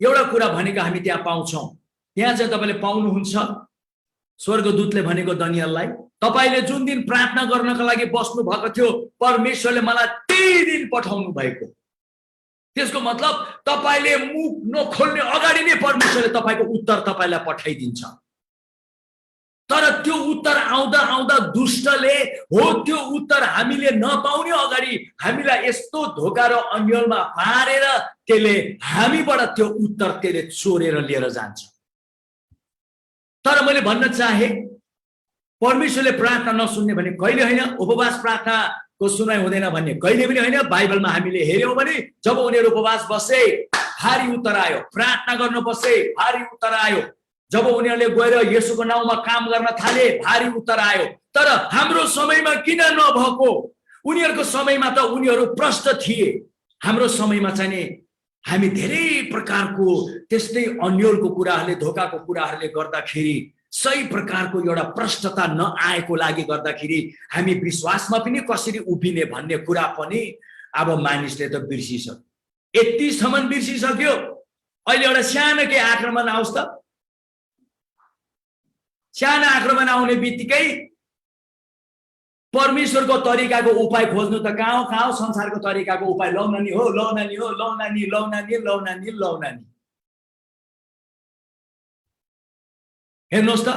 एउटा कुरा भनेको हामी त्यहाँ पाउँछौँ, त्यहाँ चाहिँ तपाईले पाउनुहुन्छ स्वर्गदूतले भनेको दनियललाई, तपाईले जुन दिन प्रार्थना गर्नका लागि बस्नु भएको थियो परमेश्वरले मलाई त्यही दिन पठाउनु भएको। त्यसको मतलब तपाईले मुख नखोल्ने अगाडि नै परमेश्वरले तपाईको उत्तर तपाईलाई पठाइदिन्छ। तर त्यो उत्तर आउँदा आउँदा दुष्टले हो त्यो उत्तर हामीले नपाउने अगाडि हामीलाई यस्तो धोका र अन्यलमा पारेर त्यसले हामीबाट त्यो उत्तर त्यसले चोरेर लिएर जान्छ। तर मैले भन्न चाहे परमेश्वरले प्रार्थना नसुन्ने भने कहिले होइन, उपवास प्रार्थनाको सुनाइ हुँदैन भन्ने कहिले पनि होइन। बाइबलमा हामीले हेर्यौं भने जब उनीहरू उपवास बसे भारी उत्तर आयो, प्रार्थना गर्न बसे भारी उत्तर आयो, जब उनीहरूले गएर येशूको नाउँमा काम गर्न थाले भारी उत्तर आयो। तर हाम्रो समयमा किन नभएको? उनीहरूको समयमा त उनीहरू प्रष्ट थिए, हाम्रो समयमा चाहिँ हामी धेरै प्रकारको त्यस्तै अन्यलको कुराहरूले धोकाको कुराहरूले गर्दाखेरि सही प्रकारको एउटा प्रष्टता नआएको लागि गर्दाखेरि हामी विश्वासमा पनि कसरी उभिने भन्ने कुरा पनि अब मानिसले त बिर्सिसक्यो। यतिसम्म बिर्सिसक्यो। अहिले एउटा सानो के आक्रमण आओस् त, सानो आक्रमण आउने बित्तिकै परमेश्वरको तरिकाको उपाय खोज्नु त कहाँ संसारको तरिकाको उपाय लौनानी हो, लौनानी हो, लौनानी लौनानी लौनानी लौनानी। हेर्नुहोस् त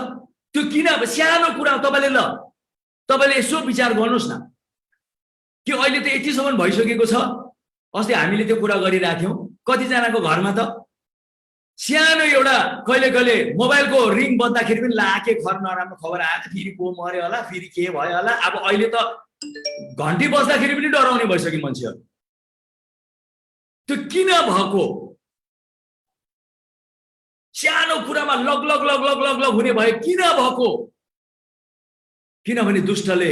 त्यो किन सानो कुरा तपाईँले यसो विचार गर्नुहोस् न कि अहिले त यतिसम्म भइसकेको छ। अस्ति हामीले त्यो कुरा गरिराख्यौँ, कतिजनाको घरमा त सानो एउटा कहिले कहिले मोबाइलको रिङ बज्दाखेरि पनि लाके खर नराम्रो खबर आयो, फेरि को मर्यो होला, फेरि के भयो होला। अब अहिले त घन्टी बज्दाखेरि पनि डराउने भइसक्यो मान्छेहरू। त्यो किन भएको? सानो कुरामा लग लग लग लग लग लग हुने भयो किन भएको? किनभने दुष्टले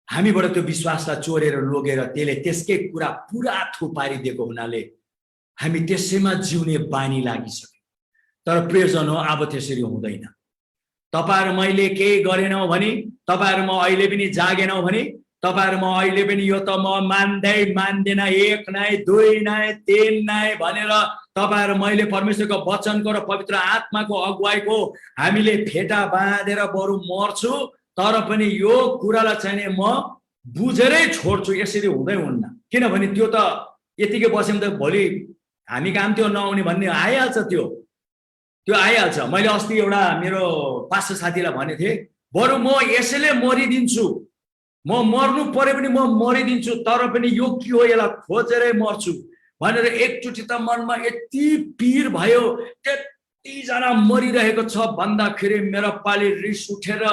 हामीबाट त्यो विश्वासलाई चोरेर लगेर त्यसले त्यसकै कुरा पुरा थुपारिदिएको हुनाले हामी त्यसैमा जिउने बानी लागिसक्यो। तर प्रियजन हो, अब त्यसरी हुँदैन। तपाईहरु मैले केही गरेनौ भने, तपाईहरु म अहिले पनि जागेनौ भने, तपाईहरु म अहिले पनि यो त म मान्दैन, एक नाइ दुई नाइ तीन नाइ भनेर तपाईहरु मैले परमेश्वरको वचनको र पवित्र आत्माको अगुवाईको हामीले फेटा बाँधेर बरु मर्छु, तर पनि यो कुरालाई चाहिँ म बुझेरै छोड्छु। यसरी हुँदै हुन्न। किनभने त्यो त यतिकै बस्यौं त भोलि हामी काम त्यो नआउने भन्ने आइहाल्छ। त्यो आइहाल्छ। मैले अस्ति एउटा मेरो पास्टर साथीलाई भनेको थिएँ, बरु म यसैले मरिदिन्छु, म मर्नु परे पनि म मरिदिन्छु, तर पनि यो के हो यसलाई खोजेरै मर्छु भनेर एकचोटि त मनमा यति पीर भयो, त्यतिजना मरिरहेको छ भन्दाखेरि मेरो पाली रिस उठेर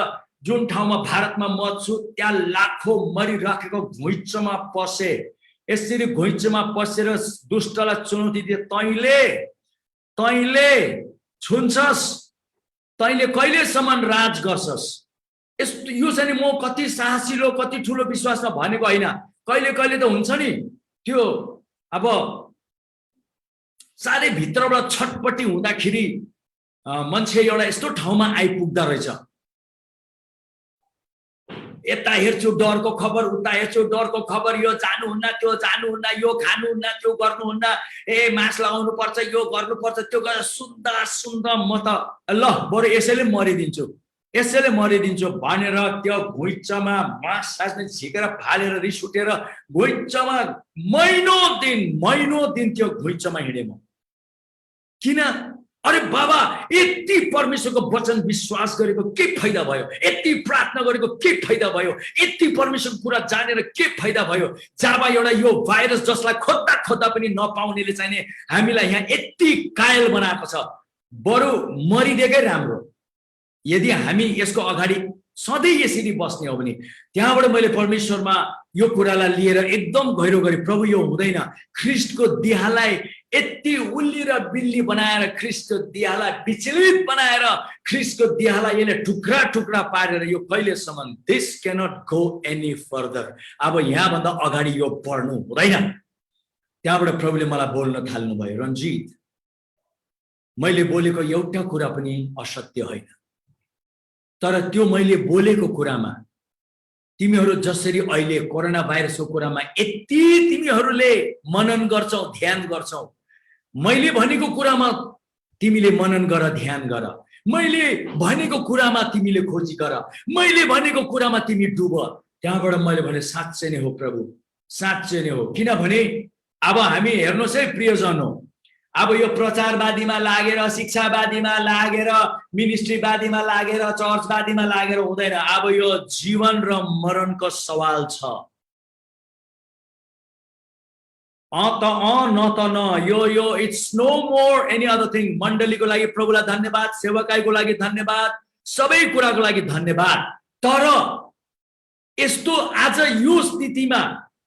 जुन ठाउँमा भारतमा म छु त्यहाँ लाखौं मरिराखेको घुइँचोमा पसे। यसरी घुइँचोमा पसेर दुष्टलाई चुनौती दिए, तैँले छुन्छस्, तैँले कहिलेसम्म राज गर्छस्? यस्तो यो चाहिँ म कति साहसिलो कति ठुलो विश्वासमा भनेको होइन। कहिले कहिले त हुन्छ नि त्यो अब साह्रै भित्रबाट छटपटी हुँदाखेरि मान्छे एउटा यस्तो ठाउँमा आइपुग्दा रहेछ, यता हेर्छु डरको खबर, उता हेर्छु डरको खबर, यो जानुहुन्न, त्यो जानुहुन्न, यो खानुहुन्न, त्यो गर्नुहुन्न, मास्क लगाउनु पर्छ, यो गर्नुपर्छ, त्यो गरेर सुन्दा म त ल बरु यसैले मरिदिन्छु भनेर त्यो घुइँचमा मास सास्ने झिकेर फालेर रिस उठेर घुइँचमा महिनौ दिन त्यो घुइँचमा हिँडे म। किन? अरे बाबा, यति परमेश्वरको वचन विश्वास गरेको के फाइदा भयो, यति प्रार्थना गरेको के फाइदा भयो, यति परमेश्वरको कुरा जानेर के फाइदा भयो। जब एउटा यो भाइरस जसलाई खोज्दा खोज्दा पनि नपाउनेले चाहिने हामीलाई यहाँ यति कायल बनाएको छ, बरु मरिदिएकै राम्रो। यदि हामी यसको अगाडि सधैँ यसरी बस्ने हो भने त्यहाँबाट मैले परमेश्वरमा यो कुरालाई लिएर एकदम गहिरो गरे, प्रभु यो हुँदैन। ख्रिस्टको देहलाई यति उल्ली र बिल्ली बनाएर, ख्रिस्टको देहलाई विचलित बनाएर, ख्रिस्टको देहलाई यसले टुक्रा टुक्रा पारेर यो कहिलेसम्म, this cannot go any further. अब यहाँभन्दा अगाडि यो बढ्नु हुँदैन। त्यहाँबाट प्रभुले मलाई बोल्न थाल्नुभयो, रन्जित मैले बोलेको एउटा कुरा पनि असत्य होइन, तर त्यो मैले बोलेको कुरामा तिमीहरू जसरी अहिले कोरोना भाइरसको कुरामा यति तिमीहरूले मनन गर्छौ, ध्यान गर्छौ, मैले भनेको कुरामा तिमीले मनन गर, ध्यान गर। मैले भनेको कुरामा तिमीले खोजी गर, मैले भनेको कुरामा तिमी डुब। त्यहाँबाट मैले भने साँच्चै नै हो प्रभु, साँच्चै नै हो। किनभने अब हामी हेर्नुहोस् है प्रियजन हो, अब यो प्रचारवादीमा लागेर, शिक्षावादीमा लागेर, मिनिस्ट्रीवादीमा लागेर, चर्चवादीमा लागेर हुँदैन। अब यो जीवन र मरणको सवाल छ। न त न, यो it's no more any other thing. मण्डलीको लागि प्रभुलाई धन्यवाद, सेवकाईको लागि धन्यवाद, सबै कुराको लागि धन्यवाद। तर यस्तो आज यो स्थितिमा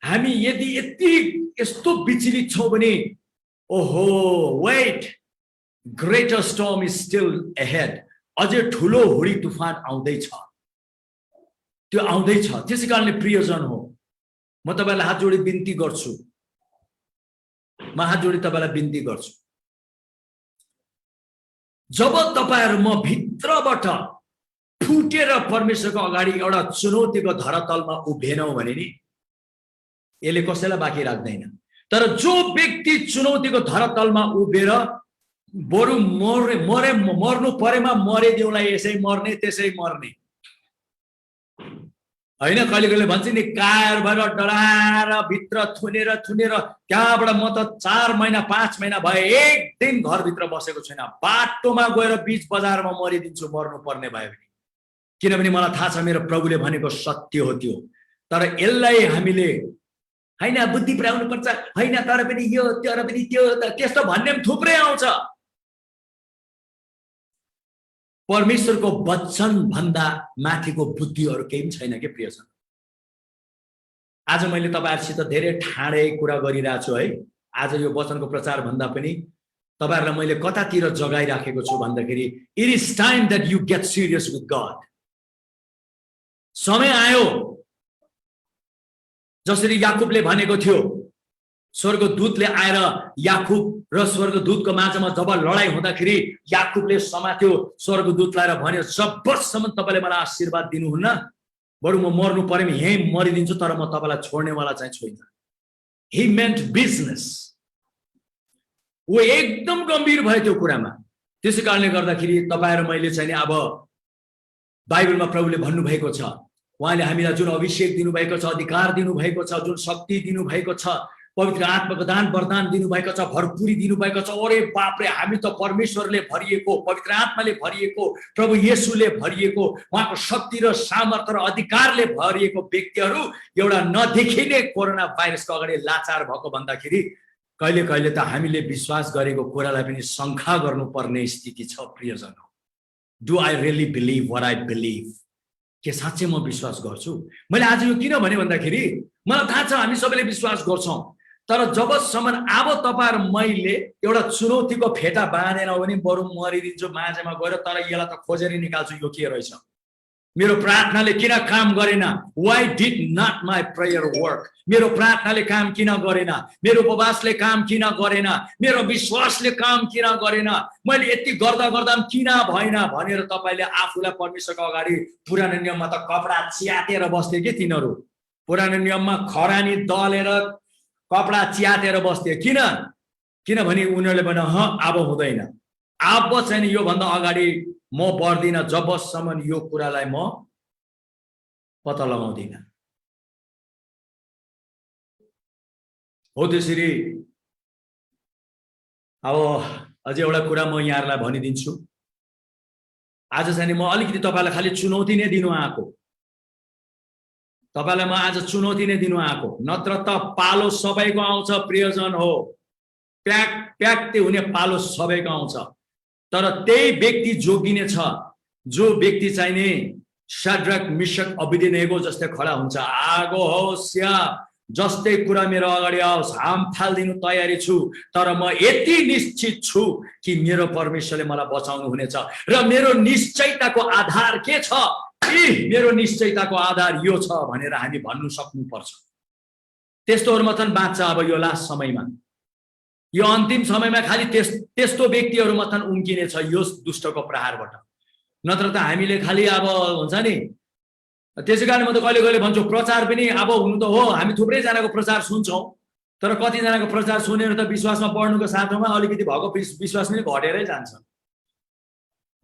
हामी यदि यति यस्तो विचलित छौं भने, ओहो wait, greater storm is still ahead. अझै ठुलो हुडी तुफान आउँदैछ, त्यो आउँदैछ। त्यसैकारणले प्रियजन हो, म तपाईलाई हात जोडी बिन्ती गर्छु, म हात जोडी तपाईलाई बिन्ती गर्छु, जब तपाईहरु म भित्रबाट फुटेर परमेश्वरको अगाडि एउटा चुनौतीको धरातलमा उभिएनौ भने नि यसले कसैलाई बाँकी राख्दैन। तर जो व्यक्ति चुनौतीको धरातलमा उभिएर बरु मर्नु परेमा मरे देउला, यसै मर्ने त्यसै मर्ने हैन। कहिले कहिले भन्छ नि, कायर भएर डराएर भित्र थुनेर त्यहाँबाट म त 4 महिना 5 महिना भए एक दिन घरभित्र बसेको छैन, बाटोमा गएर बीच बजारमा मरिदिन्छु मर्नु पर्ने भयो भने। किनभने मलाई थाहा छ मेरो प्रभुले भनेको सत्य हो त्यो। तर यसलाई हामीले हैन बुद्धि पुर्याउनु पर्छ, हैन तर पनि यो, तर पनि त्यो, त्यस्तो भन्ने पनि थुप्रै आउँछ। परमेश्वरको वचन भन्दा माथिको बुद्धिहरु केही पनि छैन के प्रियजन। आज मैले तपाईहरुसित धेरै ठाडै कुरा गरिरहेको छु है। आज यो वचनको प्रचार भन्दा पनि तपाईहरुलाई मैले कतातिर जगाइराखेको छु भन्दाखेरि, it is time that you get serious with God. समय आयो जसरी याकुबले भनेको थियो, स्वर्गदूतले आएर याकुब र स्वर्गदूतको माझमा जब लडाई हुँदाखेरि याकुबले समात्यो स्वर्गदूतलाई र भन्यो, जबसम्म तपाईले मलाई आशीर्वाद दिनुहुन्न, बरु म मर्नु परेमा यही मरिदिन्छु, तर म तपाईलाई छोड्नेवाला चाहिँ छैन। ही मेन्ट बिजनेस। ऊ एकदम गम्भीर भयो त्यो कुरामा। त्यसै कारणले गर्दाखेरि तपाईहरु मैले चाहिँ अब बाइबलमा प्रभुले भन्नुभएको छ, उहाँले हामीलाई जुन अभिषेक दिनुभएको छ, अधिकार दिनुभएको छ, जुन शक्ति दिनुभएको छ, पवित्र आत्माको दान वरदान दिनुभएको छ, भरपुरी दिनुभएको छ। अरे बापरे, हामी त परमेश्वरले भरिएको, पवित्र आत्माले भरिएको, प्रभु येशूले भरिएको, उहाँको शक्ति र सामर्थ्य र अधिकारले भरिएको व्यक्तिहरू एउटा नदेखिने कोरोना भाइरसको अगाडि लाचार भएको भन्दाखेरि कहिले कहिले त हामीले विश्वास गरेको कुरालाई पनि शंका गर्नुपर्ने स्थिति छ प्रियजन। Do I really believe what I believe? के साँच्चै म विश्वास गर्छु? मैले आज यो किन भने भन्दाखेरि मलाई थाहा छ हामी सबैले विश्वास गर्छौं, तर जबसम्म अब तपाईहरु मैले एउटा चुनौतीको फेटा बाँधेन भने बरु मरिदिन्छु माझमा गएर, तर यसलाई त खोजेर निकाल्छु यो के रहेछ। मेरो प्रार्थनाले किन काम गरेन? Why did not my prayer work? मेरो प्रार्थनाले काम किन गरेन? मेरो उपवासले काम किन गरेन? मेरो विश्वासले काम किन गरेन? मैले यति गर्दा गर्दा किन भएन भनेर तपाईले आफूलाई परमेश्वरको अगाडि पुरानो नियममा त कपडा च्यातेर बस्थे के तिनीहरु। पुरानो नियममा खरानी दलेर कपडा च्यातेर बस्थे। किन? किनभने उनीहरुले भने अब हुँदैन, अब चाहिँ यो भन्दा अगाडि म बढ्दिन जबसम्म यो कुरालाई म पत्ता लगाउँदिन। हो त्यसरी अब अझै एउटा कुरा म यहाँहरूलाई भनिदिन्छु। आज चाहिँ म अलिकति तपाईलाई खाली चुनौती नै दिनु आएको, तपाईलाई म आज चुनौती नै दिनु आएको, नत्र त पालो सबैको आउँछ प्रियजन हो, प्याक प्याक्ते हुने पालो सबैको आउँछ। तर त्यही व्यक्ति जोगिने छ जो व्यक्ति चाहिँ नि शाद्राक मिशक अबेदनेगो जस्तै खडा हुन्छ। आगो होस् या जस्तै कुरा मेरो अगाडि आओस्, हाम फाल्दिनु तयारी छु, तर म यति निश्चित छु कि मेरो परमेश्वरले मलाई बचाउनु हुनेछ। र मेरो निश्चयताको आधार के छ? मेरो निश्चयताको आधार यो छ भनेर हामी भन्नु सक्नुपर्छ। त्यस्तोहरू मात्र बाँच्छ अब यो लास्ट समयमा, यो अन्तिम समयमा खालि त्यस्तो व्यक्तिहरू मात्र उम्किने छ यो दुष्टको प्रहारबाट। नत्र त हामीले खालि अब हुन्छ नि, त्यसै कारण म त कहिले कहिले भन्छु प्रचार पनि अब हुनु त हो, हामी थुप्रै जनाको प्रचार सुन्छौँ, तर कति जनाको प्रचार सुनेर त विश्वासमा बढ्नुको साथमा अलिकति भएको विश्वास पनि घटेरै जान्छ।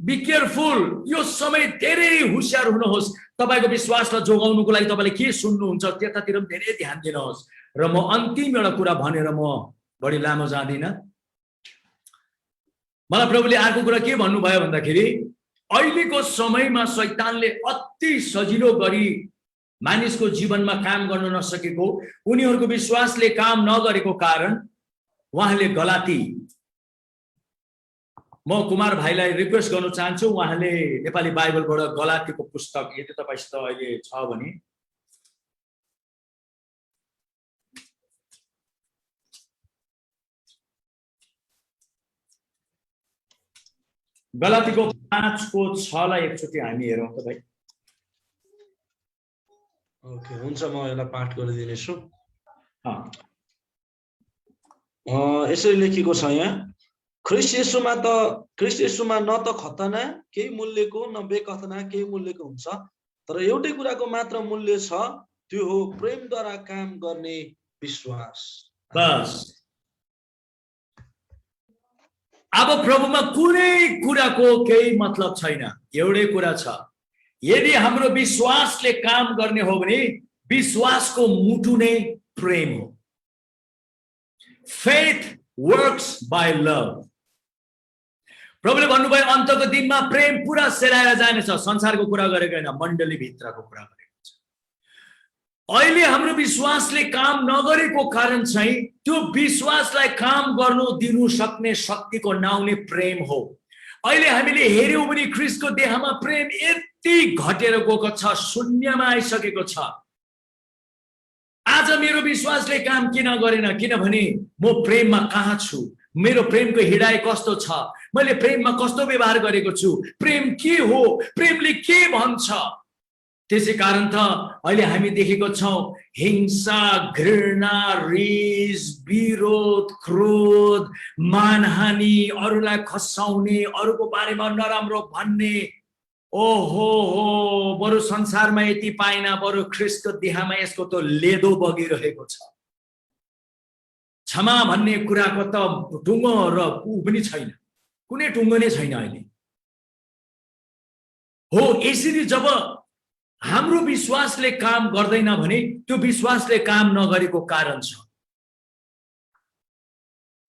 बी केयरफुल, यो समय धेरै होशियार हुनुहोस्। तपाईको विश्वासलाई जोगाउनुको लागि तपाईले के सुन्नुहुन्छ त्यतातिर पनि धेरै ध्यान दिनुहोस्। र म अन्तिम एउटा कुरा भनेर म बढी लामो जाँदिन। मलाई प्रभुले अर्को कुरा के भन्नुभयो भन्दाखेरि अहिलेको समयमा शैतानले अति सजिलो गरी मानिसको जीवनमा काम गर्न नसकेको, उनीहरूको विश्वासले काम नगरेको कारण उहाँले गलाती, म कुमार भाइलाई रिक्वेस्ट गर्न चाहन्छु उहाँले नेपाली बाइबलबाट गलातीको पुस्तक यदि तपाईसित अहिले छ भने गलातीको 5को 6 लाई एकचोटि हामी हेरौँ त भाइ। ओके, हुन्छ, म यसलाई पाठ गरिदिनेछु। यसरी लेखेको छ यहाँ, ख्रिस्ट येशूमा न त खतना केही मूल्यको न बेखतना केही मूल्यको हुन्छ, तर एउटै कुराको मात्र मूल्य छ, त्यो हो प्रेमद्वारा काम गर्ने विश्वास। बस अब प्रभुमा कुनै कुराको केही मतलब छैन, एउटै कुरा छ, यदि हाम्रो विश्वासले काम गर्ने हो भने विश्वासको मुटु नै प्रेम हो। Faith works by love. प्रभुले भन्नुभयो अन्तको दिनमा प्रेम पुरा सेलाएर जानेछ। संसारको कुरा गरेको होइन, मण्डली भित्रको कुरा गरेको छ। अहिले हाम्रो विश्वासले काम नगरेको कारण चाहिँ त्यो विश्वासलाई काम गर्नु दिनु सक्ने शक्तिको नाउँ नै प्रेम हो। अहिले हामीले हेर्यौं भने ख्रिस्टको देहमा प्रेम यति घटेर गएको छ, शून्यमा आइसकेको छ। आज मेरो विश्वासले काम किन गरेन? किनभने म प्रेममा कहाँ छु? मेरो प्रेमको हिडाइ कस्तो छ? मैले प्रेममा कस्तो व्यवहार गरेको छु? प्रेम के हो? प्रेमले के भन्छ? त्यसै कारण त अहिले हामी देखेको छौं हिंसा, घृणा, रिस, विरोध, क्रोध, मानहानि, अरूलाई खसाउने, अरूको बारेमा नराम्रो भन्ने। ओहो हो, बरु संसारमा यति पाइन, बरु ख्रिस्टको देहमा यसको त लेदो बगिरहेको छ। क्षमा भन्ने कुराको त टुङ्गो र ऊ पनि छैन, कुनै टुङ्गो नै छैन अहिले। हो, यसरी जब हाम्रो विश्वासले काम गर्दैन भने त्यो विश्वासले काम नगरेको कारण छ।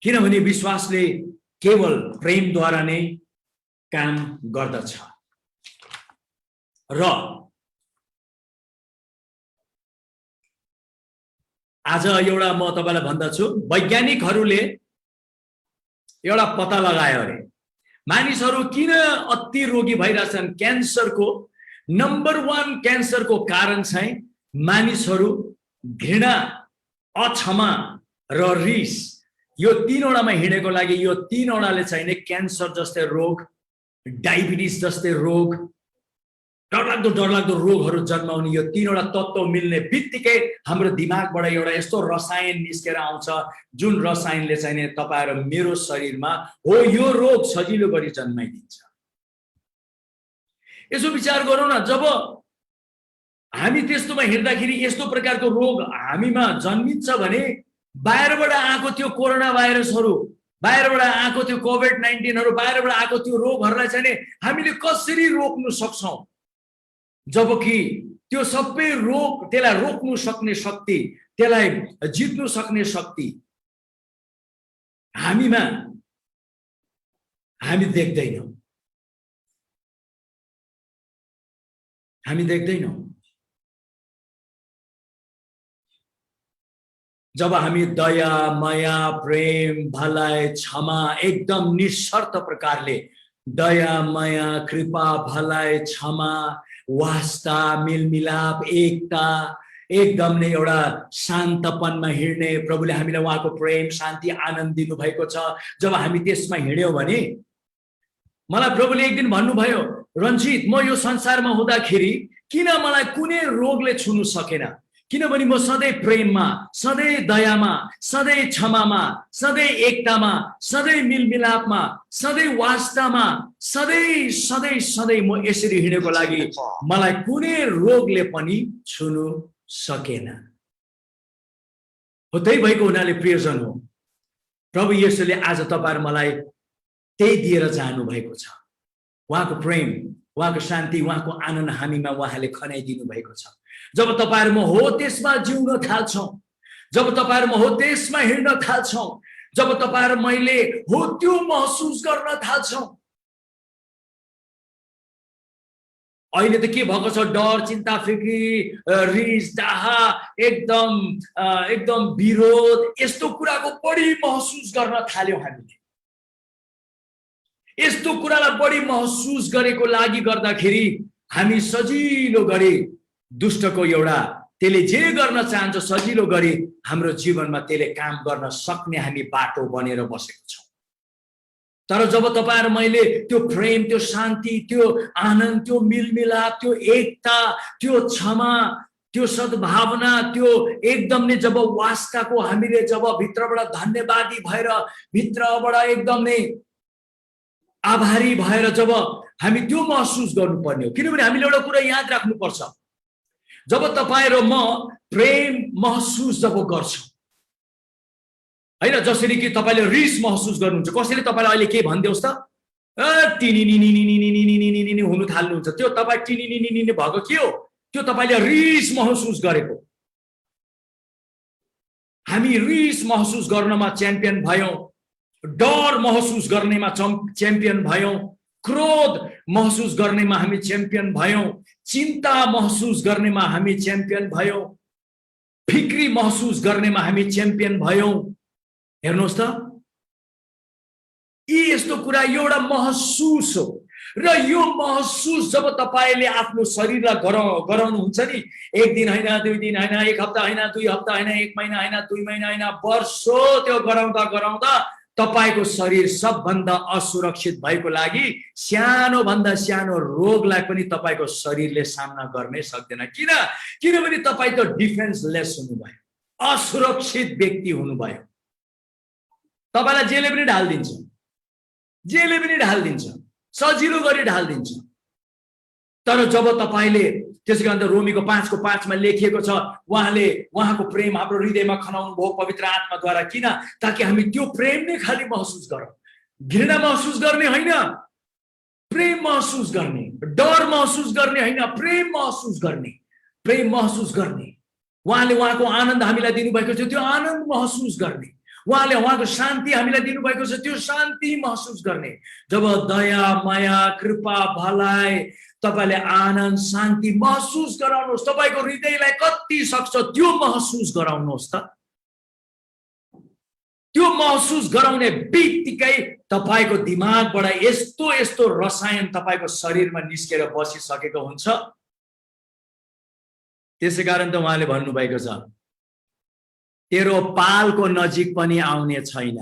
किनभने विश्वासले केवल प्रेमद्वारा नै काम गर्दछ। र आज एउटा म तपाईलाई भन्दछु, वैज्ञानिकहरूले एउटा पत्ता लगायो अरे मानिसहरू किन अति रोगी भइरहेछन्। क्यान्सरको नम्बर 1 क्यान्सरको कारण चाहिँ मानिसहरू घृणा, अक्षमा र रिस, यो तीनवटामा हिँडेको लागि यो तीनवटाले चाहिँ नि क्यान्सर जस्तै रोग, डायबिटिज जस्तै रोग, डरलाग्दो रोगहरू जन्माउने यो तीनवटा तत्त्व मिल्ने बित्तिकै हाम्रो दिमागबाट एउटा यस्तो रसायन निस्केर आउँछ जुन रसायनले चाहिँ नि तपाईँ र मेरो शरीरमा हो यो रोग सजिलो गरी जन्माइदिन्छ। यसो विचार गरौँ न, जब हामी त्यस्तोमा हिँड्दाखेरि यस्तो प्रकारको रोग हामीमा जन्मिन्छ भने बाहिरबाट आएको त्यो कोरोना भाइरसहरू, बाहिरबाट आएको त्यो कोभिड-19हरू, बाहिरबाट आएको त्यो रोगहरूलाई चाहिँ नि हामीले कसरी रोक्न सक्छौं? जबकि त्यो सबै रोग, त्यसलाई रोक्नु सक्ने शक्ति, त्यसलाई जित्नु सक्ने शक्ति हामीमा हामी देख्दैनौँ, हामी देख्दैनौँ। जब हामी दया, माया, प्रेम, भलाइ, क्षमा एकदम निस्वार्थ प्रकारले दया, माया, कृपा, भलाइ, क्षमा, वास्ता, मेलमिलाप, एकता एकदम नै एउटा शान्तपनमा हिँड्ने, प्रभुले हामीलाई उहाँको प्रेम, शान्ति, आनन्द दिनु भएको छ। जब हामी त्यसमा हिँड्यौँ भने मलाई प्रभुले एक दिन भन्नुभयो, रञ्जित, म यो संसारमा हुँदाखेरि किन मलाई कुनै रोगले छुनु सकेन? किनभने म सधैँ प्रेममा, सधैँ दयामा, सधैँ क्षमामा, सधैँ एकतामा, सधैँ मिलमिलापमा, सधैँ वास्तामा, सधैँ सधैँ सधैँ म यसरी हिँडेको लागि मलाई कुनै रोगले पनि छुनु सकेन। हो, त्यही भएको हुनाले प्रियजन हो, प्रभु येशूले आज तपाईहरु मलाई त्यही दिएर जानु भएको छ। उहाँको प्रेम, उहाँको शान्ति, उहाँको आनन्द हामीमा उहाँले खनाइदिनु भएको छ। जब तपाईहरुमा हो त्यसमा जिउन थाल्छौं, जब तपाईहरुमा हो त्यसमा हिँड्न थाल्छौं, जब तपाईहरु मैले हो त्यो महसुस गर्न थाल्छौं। अहिले त के भएको छ, डर, चिन्ता, फिक्री, रिस, डाहा, एकदम विरोध, यस्तो कुराको बढी महसुस गर्न थाल्यौं हामीले। यस्तो कुरालाई बढी महसुस गरेको लागि गर्दाखेरि हामी सजिलो गरी दुष्टको एउटा त्यसले जे गर्न चाहन्छ सजिलो गरी हाम्रो जीवनमा त्यसले काम गर्न सक्ने हामी बाटो बनेर बसेको छौं। तर जब तपाईहरु मैले त्यो प्रेम, त्यो शान्ति, त्यो आनन्द, त्यो मिलमिलाप, त्यो एकता, त्यो क्षमा, त्यो सद्भावना, त्यो एकदम नै जब वास्ताको हामीले जब भित्रबाट धन्यवादी भएर, भित्रबाट एकदम नै आभारी भएर जब हामी त्यो महसुस गर्नुपर्ने हो। किनभने हामीले एउटा कुरा याद राख्नुपर्छ, जब तपाई र म प्रेम महसुस जब गर्छौं हैन, जसरी कि तपाईले रिस महसुस गर्नुहुन्छ, कसैले तपाईलाई अहिले के भन्देउस् त टिनिनिनिनिनिनिनिनिनिनिनि हुनु थाल्नुहुन्छ, त्यो तपाई टिनिनिनिनिनि भएको के हो? त्यो तपाईले रिस महसुस गरेको। हामी रिस महसुस गर्नमा च्याम्पियन भयौं, डर महसुस गर्नेमा च्याम्पियन भयौं, क्रोध महसुस गर्नेमा हामी च्याम्पियन भयौं, चिन्ता महसुस गर्नेमा हामी च्याम्पियन भयौं, फिक्री महसुस गर्नेमा हामी च्याम्पियन भयौं। हेर्नुहोस् त, यस्तो कुरा एउटा महसुस हो। र यो महसुस जब तपाईले आफ्नो शरीरलाई गराउनुहुन्छ नि, एक दिन हैन, दुई दिन हैन, एक हप्ता हैन, दुई हप्ता हैन, एक महिना हैन, दुई महिना हैन, वर्षौं त्यो गराउँदा गराउँदा तपाईको शरीर सबभन्दा असुरक्षित भएको लागि सानो भन्दा सानो रोगलाई पनि तपाईको शरीरले सामना गर्नै सक्दैन। किनभने तपाई त डिफेन्सलेस हुनुभयो, असुरक्षित व्यक्ति हुनुभयो। तपाईलाई जेले पनि ढाल्दिन्छ, जेले पनि ढाल्दिन्छ, सजिलो गरी ढाल्दिन्छ। तर जब तपाईले, त्यसैकारण त रोमीको 5:5 मा लेखिएको छ, उहाँको प्रेम हाम्रो हृदयमा खनाउनु भयो पवित्र आत्माद्वारा। किन? ताकि हामी त्यो प्रेम नै खाली महसुस गरौँ, घृणा महसुस गर्ने हैन, प्रेम महसुस गर्ने, डर महसुस गर्ने हैन, प्रेम महसुस गर्ने, प्रेम महसुस गर्ने। उहाँले उहाँको आनन्द हामीलाई दिनुभएको छ, त्यो आनन्द महसुस गर्ने। उहाँले उहाँको शान्ति हामीलाई दिनुभएको छ, त्यो शान्ति महसुस गर्ने। जब दया, माया, कृपा, भलाइ, तपाईले आनन्द, शान्ति महसुस गराउनुहोस्। तपाईको हृदयलाई कति सक्छ त्यो महसुस गराउनुहोस् त। त्यो महसुस गराउने बित्तिकै तपाईको दिमागबाट यस्तो यस्तो रसायन तपाईको शरीरमा निस्केर बसिसकेको हुन्छ। त्यसैकारण त उहाँले भन्नुभएको छ, तेरो पालको नजिक पनि आउने छैन।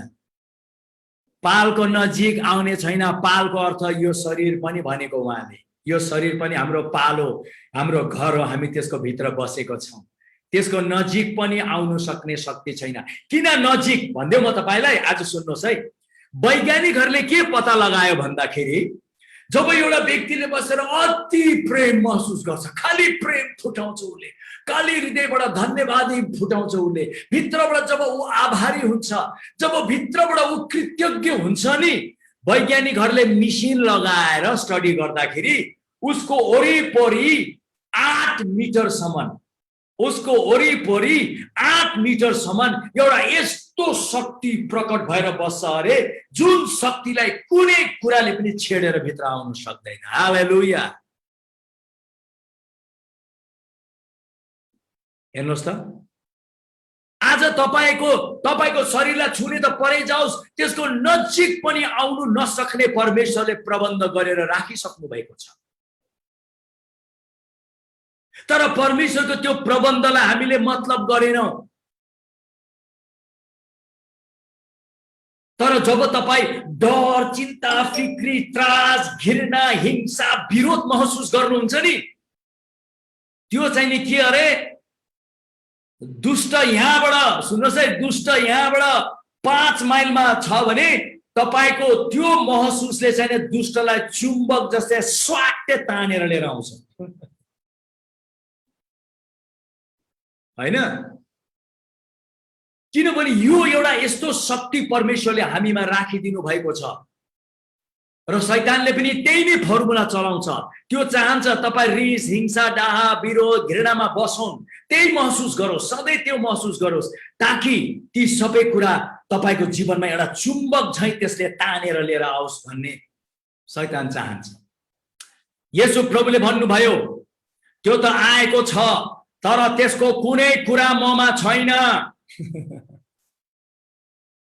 पालको नजिक आउने छैन, पालको अर्थ यो शरीर पनि भनेको उहाँले। यो शरीर पनि हाम्रो पाल हो, हाम्रो घर हो, हामी त्यसको भित्र बसेको छौं। त्यसको नजिक पनि आउन सक्ने शक्ति छैन। किन नजिक भन्दै म तपाईलाई आज सुन्नुहोस् है। वैज्ञानिकहरूले के पत्ता लगायो भन्दाखेरि, जब एउटा व्यक्तिले बसेर अति प्रेम महसुस गर्छ, खाली प्रेम फुटाउँछ उसले, खाली हृदयबाट धन्यवादी फुटाउँछ उसले, भित्रबाट जब ऊ आभारी हुन्छ, जब भित्रबाट ऊ कृतज्ञ हुन्छ नि, वैज्ञानिकहरूले मिसिन लगाएर स्टडी गर्दाखेरि उसको वरिपरि 8 मिटरसम्म, उसको वरिपरि 8 मिटरसम्म एउटा यस्तो शक्ति प्रकट भएर बस्छ अरे जुन शक्तिलाई कुनै कुराले पनि छेडेर भित्र आउन सक्दैन। हालेलुया। हेर्नुहोस् त, आज तपाईको शरीरलाई छुने त परै जाओस्, त्यसको नजिक पनि आउनु नसक्ने परमेश्वरले प्रबन्ध गरेर राखिसक्नु भएको छ। तर परमेश्वरको त्यो प्रबन्धलाई हामीले मतलब गरेनौं। तर जब तपाई डर, चिन्ता, फिक्री, त्रास, घृणा, हिंसा, विरोध महसुस गर्नुहुन्छ नि, त्यो चाहिँ नि के अरे, दुष्ट यहाँबाट, सुन्नुहोस् है, दुष्ट यहाँबाट 5 माइलमा छ भने तपाईको त्यो महसुसले चाहिँ दुष्टलाई चुम्बक जस्तै स्वाट्टै तानेर लिएर आउँछ, हैन? किनभने यो एउटा यस्तो शक्ति परमेश्वरले हामीमा राखिदिनु भएको छ र शैतानले पनि त्यही नै फर्मुला चलाउँछ। त्यो चाहन्छ तपाई रिस, हिंसा, डाहा, विरोध, घृणामा बसौं, त्यही महसुस गरोस्, सधैँ त्यो महसुस गरोस्, ताकि ती सबै कुरा तपाईको जीवनमा एउटा चुम्बक झैं त्यसले तानेर लिएर आओस् भन्ने शैतान चाहन्छ। येशू प्रभुले भन्नुभयो, त्यो त आएको छ तर त्यसको कुनै कुरा ममा छैन।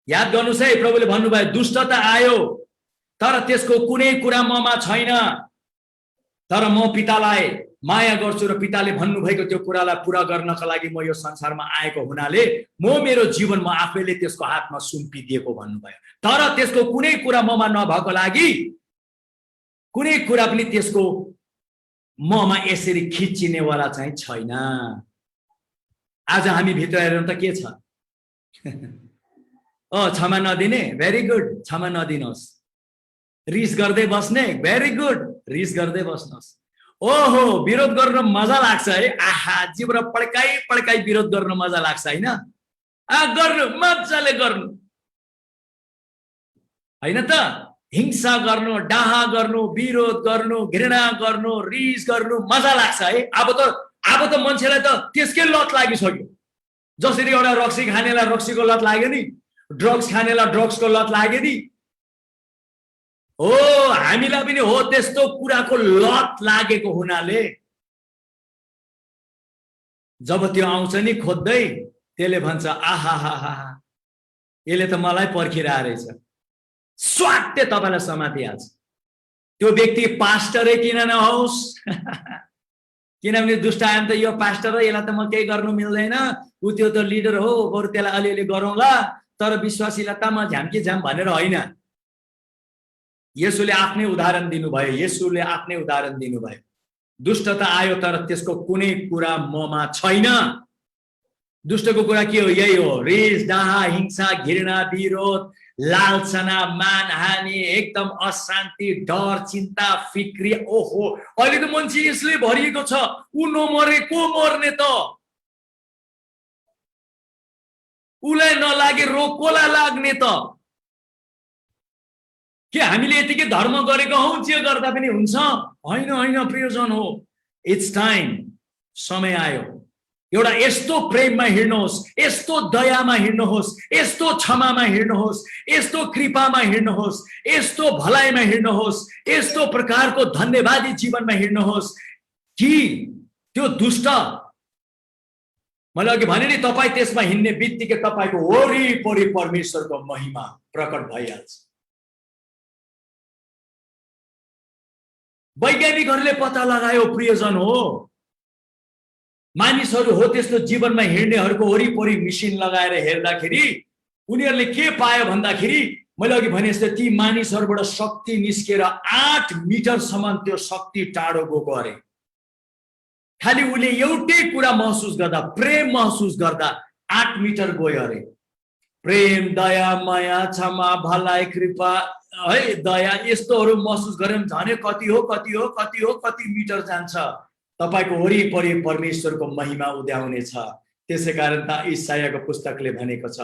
याद गर्नुस् है, प्रभुले भन्नुभयो दुष्ट त आयो तर त्यसको कुनै कुरा ममा छैन, तर म पितालाई माया गर्छु र पिताले भन्नुभएको त्यो कुरालाई पूरा गर्नका लागि म यो संसारमा आएको हुनाले म मेरो जीवन म आफैले त्यसको हातमा सुम्पिदिएको भन्नुभयो। तर त्यसको कुनै कुरा ममा नभएको लागि कुनै कुरा पनि त्यसको ममा यसरी खिचिनेवाला चाहिँ छैन। आज हामी भित्र हेरौँ त के छ? क्षमा नदिने, भेरी गुड, क्षमा नदिनुहोस्। रिस गर्दै बस्ने, भेरी गुड, रिस गर्दै बस्नुहोस्। ओहो, विरोध गर्न मजा लाग्छ है, आहा, जिब्रो पड्काई विरोध गर्न मजा लाग्छ हैन? गर्नु, मजाले गर्नु, हैन त? हिंसा गर्नु, डाहा गर्नु, विरोध गर्नु, घृणा गर्नु, रिस गर्नु मजा लाग्छ है। अब त मान्छेलाई त त्यसकै लत लागिसक्यो। जसरी एउटा रक्सी खानेलाई रक्सीको लत लाग्यो नि, ड्रग्स खानेलाई ड्रग्सको लत लाग्यो नि, हो हामीलाई पनि हो त्यस्तो कुराको लत लागेको हुनाले जब त्यो आउँछ नि खोज्दै, त्यसले भन्छ आहा हा हा, यसले त मलाई पर्खिरहेको रहेछ, स्वाट्टै तपाईलाई समातिहाल्छ। त्यो व्यक्ति पास्टरै किन नहोस्, किनभने दुष्ट आयो त यो पास्टर हो, यसलाई त म केही गर्नु मिल्दैन, उ त्यो त लिडर हो, बरु त्यसलाई अलिअलि गरौँला, तर विश्वासीलाई त म झ्याम्की झ्याम भनेर होइन। येशूले आफ्नै उदाहरण दिनुभयो, येशूले आफ्नै उदाहरण दिनुभयो। दुष्ट त आयो तर त्यसको कुनै कुरा ममा छैन। दुष्टको कुरा के हो? यही हो, रिस, डाहा, हिंसा, घृणा, विरोध, लालसना, मानहानि, एकदम अशान्ति, डर, चिन्ता, फिक्री। ओहो, अहिले त मान्छे यसले भरिएको छ, उ नमरे को मर्ने त? उलाई नलागे रोग कोलाई लाग्ने त? के हामीले यतिकै धर्म गरेको हौ, जे गर्दा पनि हुन्छ? हैन प्रियजन हो, इट्स टाइम, समय आयो। एउटा यस्तो प्रेममा हिँड्नुहोस्, यस्तो दयामा हिँड्नुहोस्, यस्तो क्षमामा हिँड्नुहोस्, यस्तो कृपामा हिँड्नुहोस्, यस्तो भलाइमा हिँड्नुहोस्, यस्तो प्रकारको धन्यवादी जीवनमा हिँड्नुहोस् कि त्यो दुष्ट, मैले अघि भने नि, तपाई त्यसमा हिँड्ने बित्तिकै तपाईको वरिपरि परमेश्वरको महिमा प्रकट भइहाल्छ। वैज्ञानिकहरूले पत्ता लगायो प्रियजन हो, मानिसहरू हो त्यस्तो जीवनमा हिँड्नेहरूको वरिपरि मिसिन लगाएर हेर्दाखेरि उनीहरूले के पायो भन्दाखेरि, मैले अघि भने जस्तै ती मानिसहरूबाट शक्ति निस्केर 8 मिटरसम्म त्यो शक्ति टाढो गएको अरे। खालि उले एउटै कुरा महसुस गर्दा, प्रेम महसुस गर्दा 8 मिटर गयो अरे। प्रेम, दया, माया, क्षमा, भलाइ, कृपा, है, दया, यस्तोहरू महसुस गऱ्यौं भने कति मिटर जान्छ। तपाईको वरिपरि परमेश्वरको महिमा उद्याउनेछ। त्यसैकारण त इसायाको पुस्तकले भनेको छ,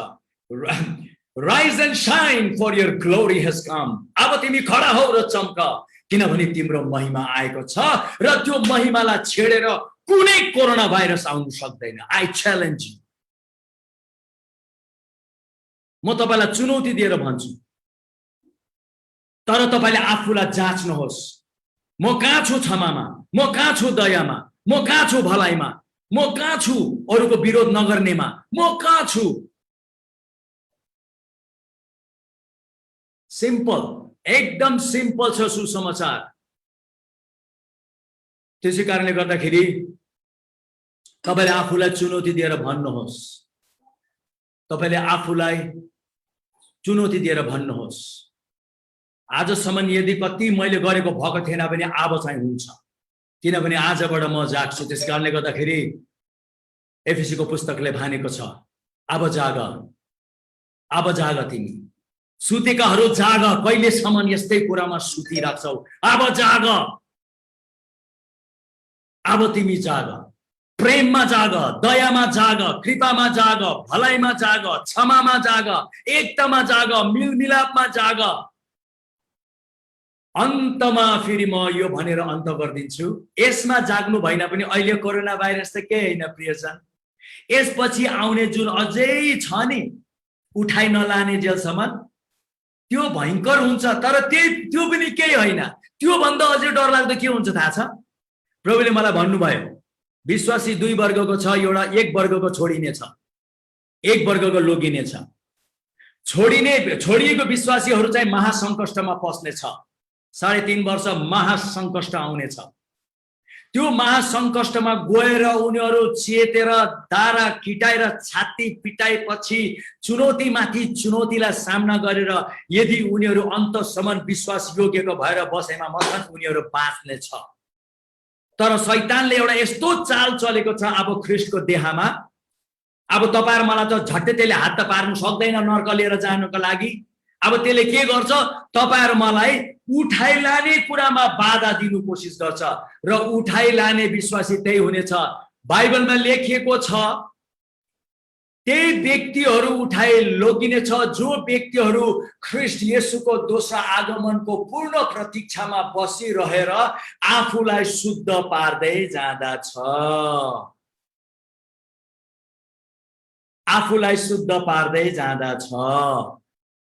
rise and shine for your glory has come. अब तिमी खडा हौ र चम्क, किनभने तिम्रो महिमा आएको छ र त्यो महिमालाई छेडेर कुनै कोरोना भाइरस आउन सक्दैन। I challenge you. म तपाईलाई चुनौती दिएर भन्छु, तर तपाईले आफूलाई जाँच्नुहोस्। म कहाँ छु क्षमामा, म कहाँ छु दयामा, म कहाँ छु भलाइमा, म कहाँ छु अरूको विरोध नगर्नेमा, म कहाँ छु। सिम्पल, एकदम सिम्पल छ सुसमाचार। त्यसै कारणले गर्दाखेरि तपाईले आफूलाई चुनौती दिएर भन्नुहोस्, तपाईले आफूलाई चुनौती दिएर भन्नुहोस्, आजसम्म यदि कति मैले गरेको भएको थिएन भने अब चाहिँ हुन्छ, किनभने आजबाट म जाग्छु। त्यस कारणले गर्दाखेरि एफिसीको पुस्तकले भनेको छ, अब जाग, अब जाग, तिमी सुतेकाहरू जाग, कहिलेसम्म यस्तै कुरामा सुतिराख्छौ, अब जाग, अब तिमी जाग, प्रेममा जाग, दयामा जाग, कृपामा जाग, भलाइमा जाग, क्षमामा जाग, एकतामा जाग, मिलमिलापमा जाग। अन्तमा फेरि म यो भनेर अन्त गरिदिन्छु, यसमा जाग्नु भएन पनि अहिले कोरोना भाइरस त के होइन प्रियजन, यसपछि आउने जुन अझै छ नि उठाइ नलाने जेलसम्म, त्यो भयंकर हुन्छ। तर त्यो पनि केही होइन, त्यो भन्दा अझै डरलाग्दो के हुन्छ थाहा छ? प्रभुले मलाई भन्नुभयो, विश्वासी दुई वर्गको छ, एउटा एक वर्गको छोडिने छ, एक वर्गको लोगिने छ। छोडिएको विश्वासीहरू चाहिँ महासङ्कष्टमा पस्ने छ। 3.5 वर्ष महासङ्कष्ट आउने छ। त्यो महासङ्कष्टमा गएर उनीहरू चेतेर दारा किटाएर छाती पिटाएपछि चुनौतीमाथि चुनौतीलाई सामना गरेर यदि उनीहरू अन्तसम्म विश्वास योग्यको भएर बसेमा मात्र उनीहरू बाँच्ने छ। तर शैतानले एउटा यस्तो चाल चलेको छ अब ख्रीष्टको देहमा, अब तपाईहरु मलाई त झट्टै त्यसले हात त पार्नु सक्दैन नर्क लिएर जानको लागि। अब त्यसले के गर्छ, तपाईहरु मलाई उठाइ लाने कुरामा बाधा दिनु कोसिस गर्छ र उठाइ लाने विश्वासी त्यही हुनेछ। बाइबलमा लेखिएको छ त्यही व्यक्तिहरू उठाइ लोगिनेछ जो व्यक्तिहरू ख्रीष्ट येशूको दोस्रो आगमनको पूर्ण प्रतीक्षामा बसिरहेर आफूलाई शुद्ध पार्दै जाँदछ। आफूलाई शुद्ध पार्दै जाँदछ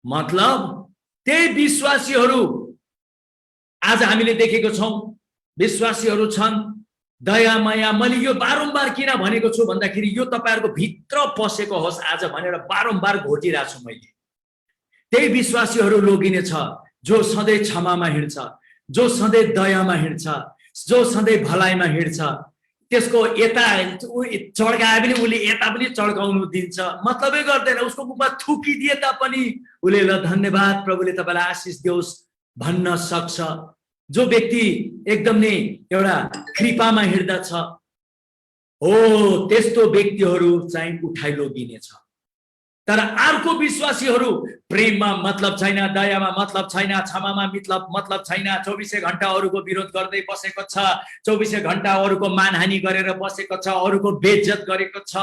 मतलब त्यही विश्वासीहरू आज हामीले देखेको छौं। विश्वासीहरू छन् दया माया। मैले यो बारम्बार किन भनेको छु भन्दाखेरि यो तपाईहरुको भित्र पसेको होस् आज भनेर बारम्बार घोटिरहेको छु मैले। त्यही विश्वासीहरू लोगिने छ जो सधैँ क्षमामा हिँड्छ, जो सधैँ दयामा हिँड्छ, जो सधैँ भलाइमा हिँड्छ। त्यसको यता चड्काए पनि उसले यता पनि चड्काउनु दिन्छ, मतलबै गर्दैन। उसको मुखमा थुकिदिए तापनि उसले ल धन्यवाद प्रभुले तपाईलाई आशिष दियोस् भन्न सक्छ। जो व्यक्ति एकदम नै एउटा कृपामा हिँड्दछ हो त्यस्तो व्यक्तिहरू चाहिँ उठाइ लोगिनेछ। तर अर्को विश्वासीहरू प्रेममा मतलब छैन, दयामा मतलब छैन, क्षमामा मतलब छैन, 24 घण्टा अरूको विरोध गर्दै बसेको छ, 24 घण्टा अरूको मानहानि गरेर बसेको छ, अरूको बेइज्जत गरेको छ।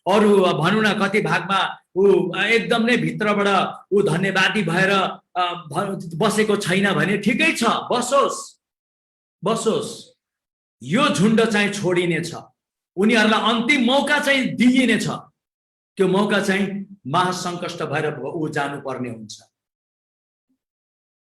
अरू भनौँ न कति भागमा ऊ एकदम नै भित्रबाट ऊ धन्यवादी भएर बसेको छैन भने ठिकै छ, बसोस्। यो झुण्ड चाहिँ छोडिनेछ। उनीहरूलाई अन्तिम मौका चाहिँ दिइनेछ। त्यो मौका चाहिँ महासङ्कष्ट भएर ऊ जानुपर्ने हुन्छ।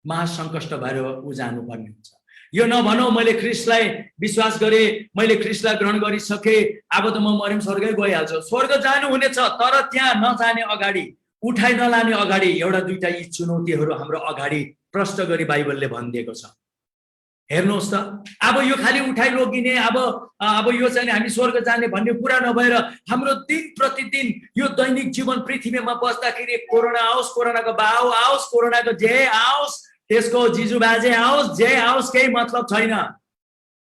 महासङ्कष्ट भएर ऊ जानुपर्ने हुन्छ। यो नभनौ मैले ख्रीष्टलाई विश्वास गरे, मैले ख्रीष्टलाई ग्रहण गरिसके, अब त म मरिम स्वर्गै गइहाल्छु। स्वर्ग जानु हुनेछ तर त्यहाँ नजाने अगाडि, उठाइ नलाने अगाडि एउटा दुईटा यी चुनौतीहरू हाम्रो अगाडि प्रष्ट गरी बाइबलले भनिदिएको छ। हेर्नुहोस् त, अब यो खाली उठाइ लोगिने अब यो चाहिँ हामी स्वर्ग जाने भन्ने कुरा नभएर हाम्रो दिन प्रतिदिन यो दैनिक जीवन पृथ्वीमा बस्दाखेरि कोरोना आओस्, कोरोनाको बाउ आओस्, कोरोनाको जे आओस्, त्यसको जिजु बाजे आओस्, जे आओस् केही मतलब छैन।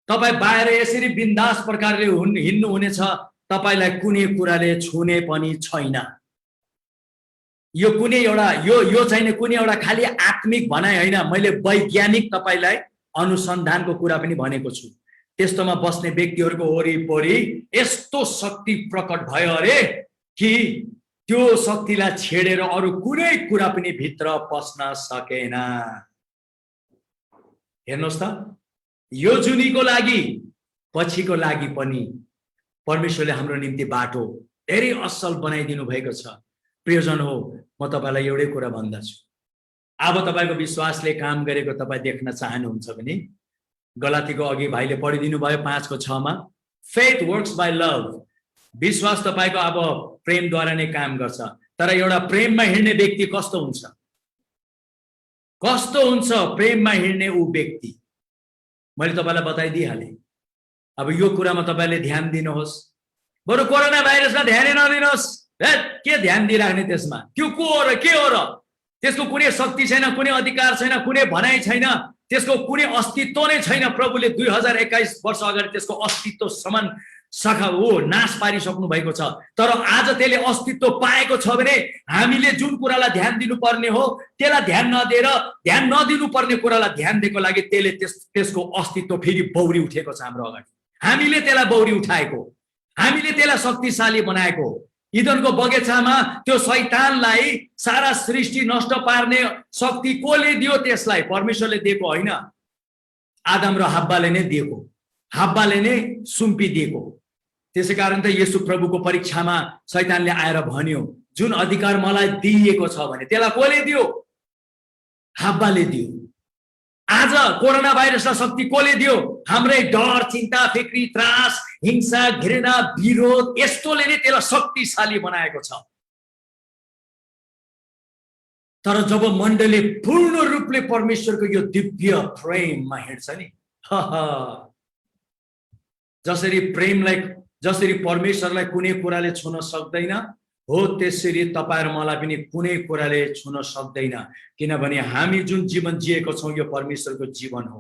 तपाई बाहिर यसरी बिन्दास प्रकारले हिँड्नु हुनेछ, तपाईलाई कुनै कुराले छुने पनि छैन। यो कुनै एउटा यो चाहिँ कुनै एउटा खाली आत्मिक भनाइ होइन, मैले वैज्ञानिक तपाईलाई अनुसन्धानको कुरा पनि भनेको छु। त्यस्तोमा बस्ने व्यक्तिहरूको वरिपरि यस्तो शक्ति प्रकट भयो अरे कि त्यो शक्तिलाई छेडेर अरू कुनै कुरा पनि भित्र पस्न सकेन। हेर्नुहोस् त, यो जुनीको लागि पछिको लागि पनि परमेश्वरले हाम्रो निम्ति बाटो धेरै असल बनाइदिनु भएको छ। प्रियजन हो, म तपाईलाई एउटै कुरा भन्दछु, अब तपाईको विश्वासले काम गरेको तपाई देख्न चाहनुहुन्छ भने गलातीको अघि भाइले पढिदिनु भयो 5:6 मा, फेथ वर्क्स बाइ लभ, विश्वास तपाईको अब प्रेमद्वारा नै काम गर्छ। तर एउटा प्रेममा हिँड्ने व्यक्ति कस्तो हुन्छ? कस्तो हुन्छ प्रेममा हिँड्ने ऊ व्यक्ति? मैले तपाईलाई बताइदिइहाले। अब यो कुरामा तपाईले ध्यान दिनुहोस्, बरु कोरोना भाइरसमा ध्यान नदिनुहोस्। के ध्यान दिइराख्ने त्यसमा? त्यो को हो र के हो र? त्यसको कुनै शक्ति छैन, कुनै अधिकार छैन, कुनै भनाइ छैन, त्यसको कुनै अस्तित्व नै छैन। प्रभुले 2021 वर्ष अगाडि त्यसको अस्तित्व समान शाखा नाश पारिसक्नु भएको छ। तर आज त्यसले अस्तित्व पाएको छ भने हामीले जुन कुरालाई ध्यान दिनुपर्ने हो त्यसलाई ध्यान नदिएर ध्यान नदिनुपर्ने कुरालाई ध्यान दिएको लागि त्यसले त्यसको अस्तित्व फेरि बौरी उठेको छ हाम्रो अगाडि। हामीले त्यसलाई बौरी उठाएको, हामीले त्यसलाई शक्तिशाली बनाएको। इदनको बगैँचामा त्यो शैतानलाई सारा सृष्टि नष्ट पार्ने शक्ति कोले दियो? त्यसलाई परमेश्वरले दिएको होइन, आदम र हव्वाले नै दिएको, हव्वाले नै सुम्पिदिएको। त्यसैकारण त येशू प्रभुको परीक्षामा शैतानले आएर भन्यो, जुन अधिकार मलाई दिइएको छ भने त्यसलाई कोले दियो? हव्वाले दियो। आज कोरोना भाइरसलाई शक्ति कोले दियो? हाम्रै डर, चिन्ता, फिक्री, त्रास, हिंसा, घृणा, विरोध, यस्तोले नै त्यसलाई शक्तिशाली बनाएको छ। तर जब मण्डली पूर्ण रूपले परमेश्वरको यो दिव्य प्रेममा हिँड्छ नि, जसरी परमेश्वरलाई कुनै कुराले छुन सक्दैन हो, त्यसरी तपाईं र मलाई पनि कुनै कुराले छुन सक्दैन। किनभने हामी जुन जीवन जिएको छौं यो परमेश्वरको जीवन हो।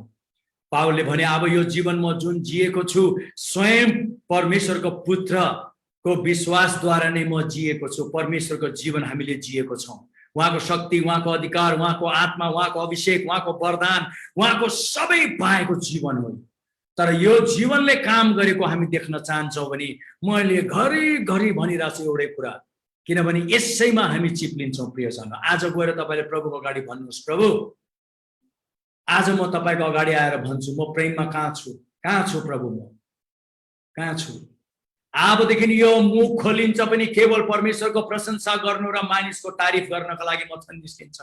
पावलले भने अब यो जीवन म जुन जिएको छु स्वयं परमेश्वरको पुत्रको विश्वासद्वारा नै म जिएको छु। परमेश्वरको जीवन हामीले जिएको छौं। उहाँको शक्ति, उहाँको अधिकार, उहाँको आत्मा, उहाँको अभिषेक, उहाँको वरदान, उहाँको सबै पाएको जीवन हो। तर यो जीवनले काम गरेको हामी देख्न चाहन्छौँ भने मैले घरिघरि भनिरहेको छु एउटै कुरा, किनभने यसैमा हामी चिप्लिन्छौँ। प्रियजन, आज गएर तपाईले प्रभुको अगाडि भन्नुहोस्, प्रभु आज म तपाईको अगाडि आएर भन्छु, म प्रेममा कहाँ छु प्रभु, म कहाँ छु? अबदेखि यो मुख खोलिन्छ पनि केवल परमेश्वरको प्रशंसा गर्नु र मानिसको तारिफ गर्नका लागि मात्र निस्किन्छ।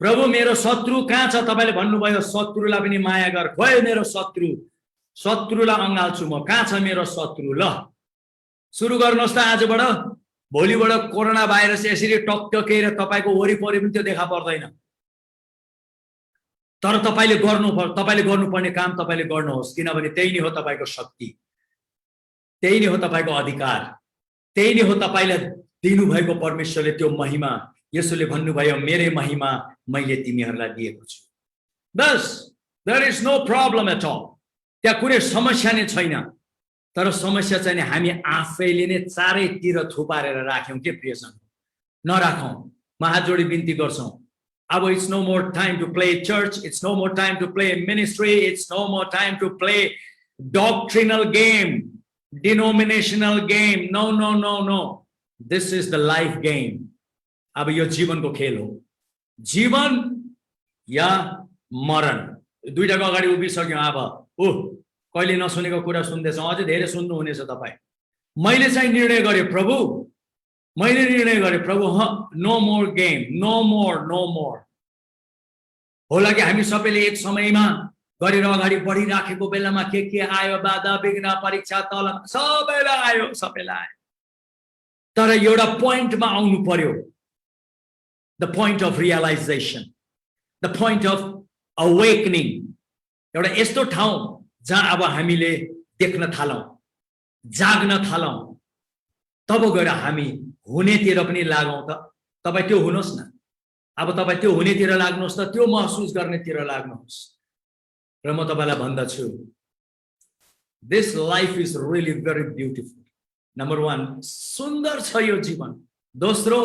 प्रभु मेरो शत्रु कहाँ छ? तपाईले भन्नुभयो शत्रुलाई पनि माया गर। गयो मेरो शत्रुलाई अँगाल्छु म। कहाँ छ मेरो शत्रु? ल सुरु गर्नुहोस् त आजबाट। भोलिबाट कोरोना भाइरस यसरी टकटकेर तपाईको वरिपरि पनि त्यो देखा पर्दैन। तर तपाईले गर्नुपर्ने काम तपाईले गर्नुहोस्, किनभने त्यही नै हो तपाईको शक्ति, त्यही नै हो तपाईको अधिकार, त्यही नै हो तपाईलाई दिनुभएको परमेश्वरले त्यो महिमा। यसोले भन्नुभयो मेरै महिमा मैले तिमीहरूलाई दिएको छु। बस, there is no problem at all. त्यहाँ कुनै समस्या नै छैन। तर समस्या चाहिँ हामी आफैले नै चारैतिर थुपारेर राख्यौं के प्रियजन? नराखौं। म हात जोडी बिन्ती गर्छौं। अब it's no more time to play church, it's no more time to play ministry, it's no more time to play doctrinal game, denominational game. No no no no, this is the life game. अब यो जीवनको खेल हो। जीवन या मरण, दुईटाको अगाडि उभिसक्यौं। अब कहिले नसुनेको कुरा सुन्दैछौँ, अझै धेरै सुन्नुहुनेछ तपाईँ। मैले चाहिँ निर्णय गरेँ प्रभु, मैले निर्णय गरेँ प्रभु, no more game, no more. होला कि हामी सबैले एक समयमा गरेर अगाडि बढिराखेको बेलामा के आयो, बाधा विघ्न परीक्षा तल सबैलाई आयो। तर एउटा पोइन्टमा आउनु पर्यो, the point of realisation, the point of awakening. एउटा यस्तो ठाउँ जहाँ अब हामीले देख्न थालौं, जाग्न थालौं, तब गएर हामी हुनेतिर पनि लागौं। त तपाईँ त्यो हुनुहोस् न। अब तपाईँ त्यो हुनेतिर लाग्नुहोस् त, त्यो महसुस गर्नेतिर लाग्नुहोस्। र म तपाईलाई भन्दछु, this life is really very beautiful. Number 1, सुन्दर छ यो जीवन। दोस्रो,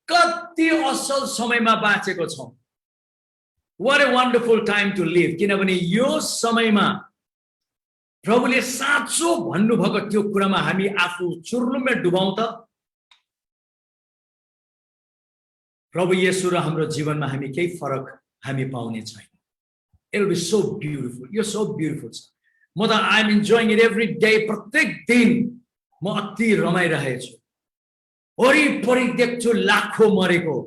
कति असल समयमा बाँचेको छौं। What a wonderful time to live. किनभने यो समयमा प्रभुले साँचो भन्नुभएको त्यो कुरामा हामी आफू चुर्लुममा डुबाउँ त। प्रभु येशू र हाम्रो जीवनमा हामी केही फरक हामी पाउने छैन। It will be so beautiful. You're so beautiful. म त I'm enjoying it every day. प्रत्येक दिन म अति रमाइरहेको छु। वरिपरि देख्छु लाखौं मरेको।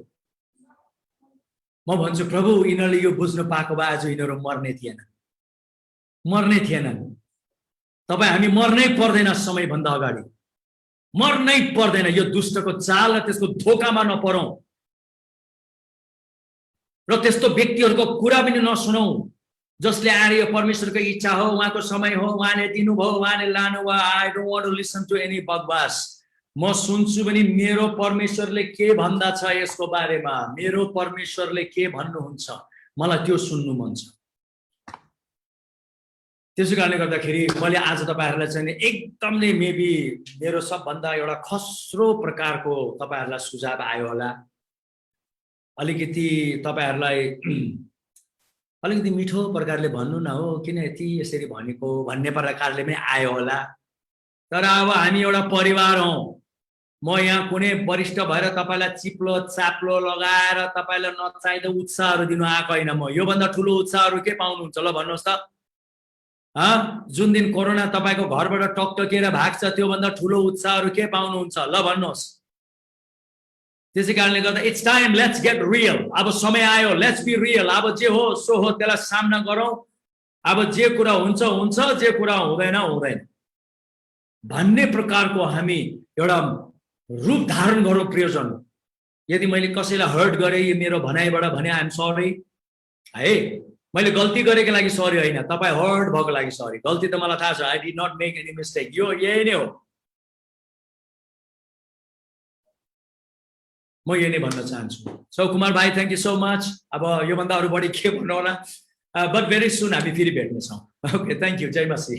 म भन्छु प्रभु यिनीहरूले यो बुझ्नु पाएको भए आज यिनीहरू मर्ने थिएन, मर्ने थिएनन्। तपाईँ हामी मर्नै पर्दैन, समयभन्दा अगाडि मर्नै पर्दैन। यो दुष्टको चाल र त्यसको धोकामा नपरौं र त्यस्तो व्यक्तिहरूको कुरा पनि नसुनौ जसले आएर यो परमेश्वरको इच्छा हो, उहाँको समय हो, उहाँले दिनुभयो, उहाँले लानुभयो। I don't want to listen to any बकवास। म सुन्छु भने मेरो परमेश्वरले के भन्दा छ यसको बारेमा, मेरो परमेश्वरले के भन्नुहुन्छ, मलाई त्यो सुन्नु मन छ। त्यसै कारणले गर्दाखेरि मैले आज तपाईहरुलाई चाहिँ एकदम नै मेबी मेरो सबभन्दा एउटा खस्रो प्रकारको तपाईहरुलाई सुझाव आयो होला। अलिकति तपाईहरुलाई अलिकति मिठो प्रकारले भन्नु न हो, किन यति यसरी भनेको भन्ने प्रकारले पनि आयो होला। तर अब हामी एउटा परिवार हौं। म यहाँ कुनै वरिष्ठ भएर तपाईलाई चिप्लो चाप्लो लगाएर तपाईलाई नचाहिँदो उत्साहहरु दिनु आएको हैन। म यो भन्दा ठूलो उत्साहहरु के पाउनुहुन्छ ल भन्नुस् त? जुन दिन कोरोना तपाईको घरबाट टकटकेर भाग्छ त्यो भन्दा ठूलो उत्साहहरु के पाउनुहुन्छ ल भन्नुस्? त्यसै कारणले गर्दा it's time, let's get real. अब समय आयो, लेट्स बी रियल। अब जे हो सो हो, त्यसलाई सामना गरौँ। अब जे कुरा हुन्छ हुन्छ, जे कुरा हुँदैन हुँदैन भन्ने प्रकारको हामी एउटा रूप धारण गरौँ प्रियजन। यदि मैले कसैलाई हर्ट गरे यो मेरो भनाइबाट भने आई एम सरी है। मैले गल्ती गरेको लागि सरी हैन, तपाई हर्ट भएको लागि सरी। गल्ती त मलाई थाहा छ, I did not make any mistake. यो यही नै हो, म यही नै भन्न चाहन्छु। सो कुमार भाइ थ्यांक यू सो मच। अब यो भन्दा अरु बढी के भन्नु होला, बट भेरी सुन हामी फेरि भेट्ने छौं। ओके, थ्यांक यू, जय मसी।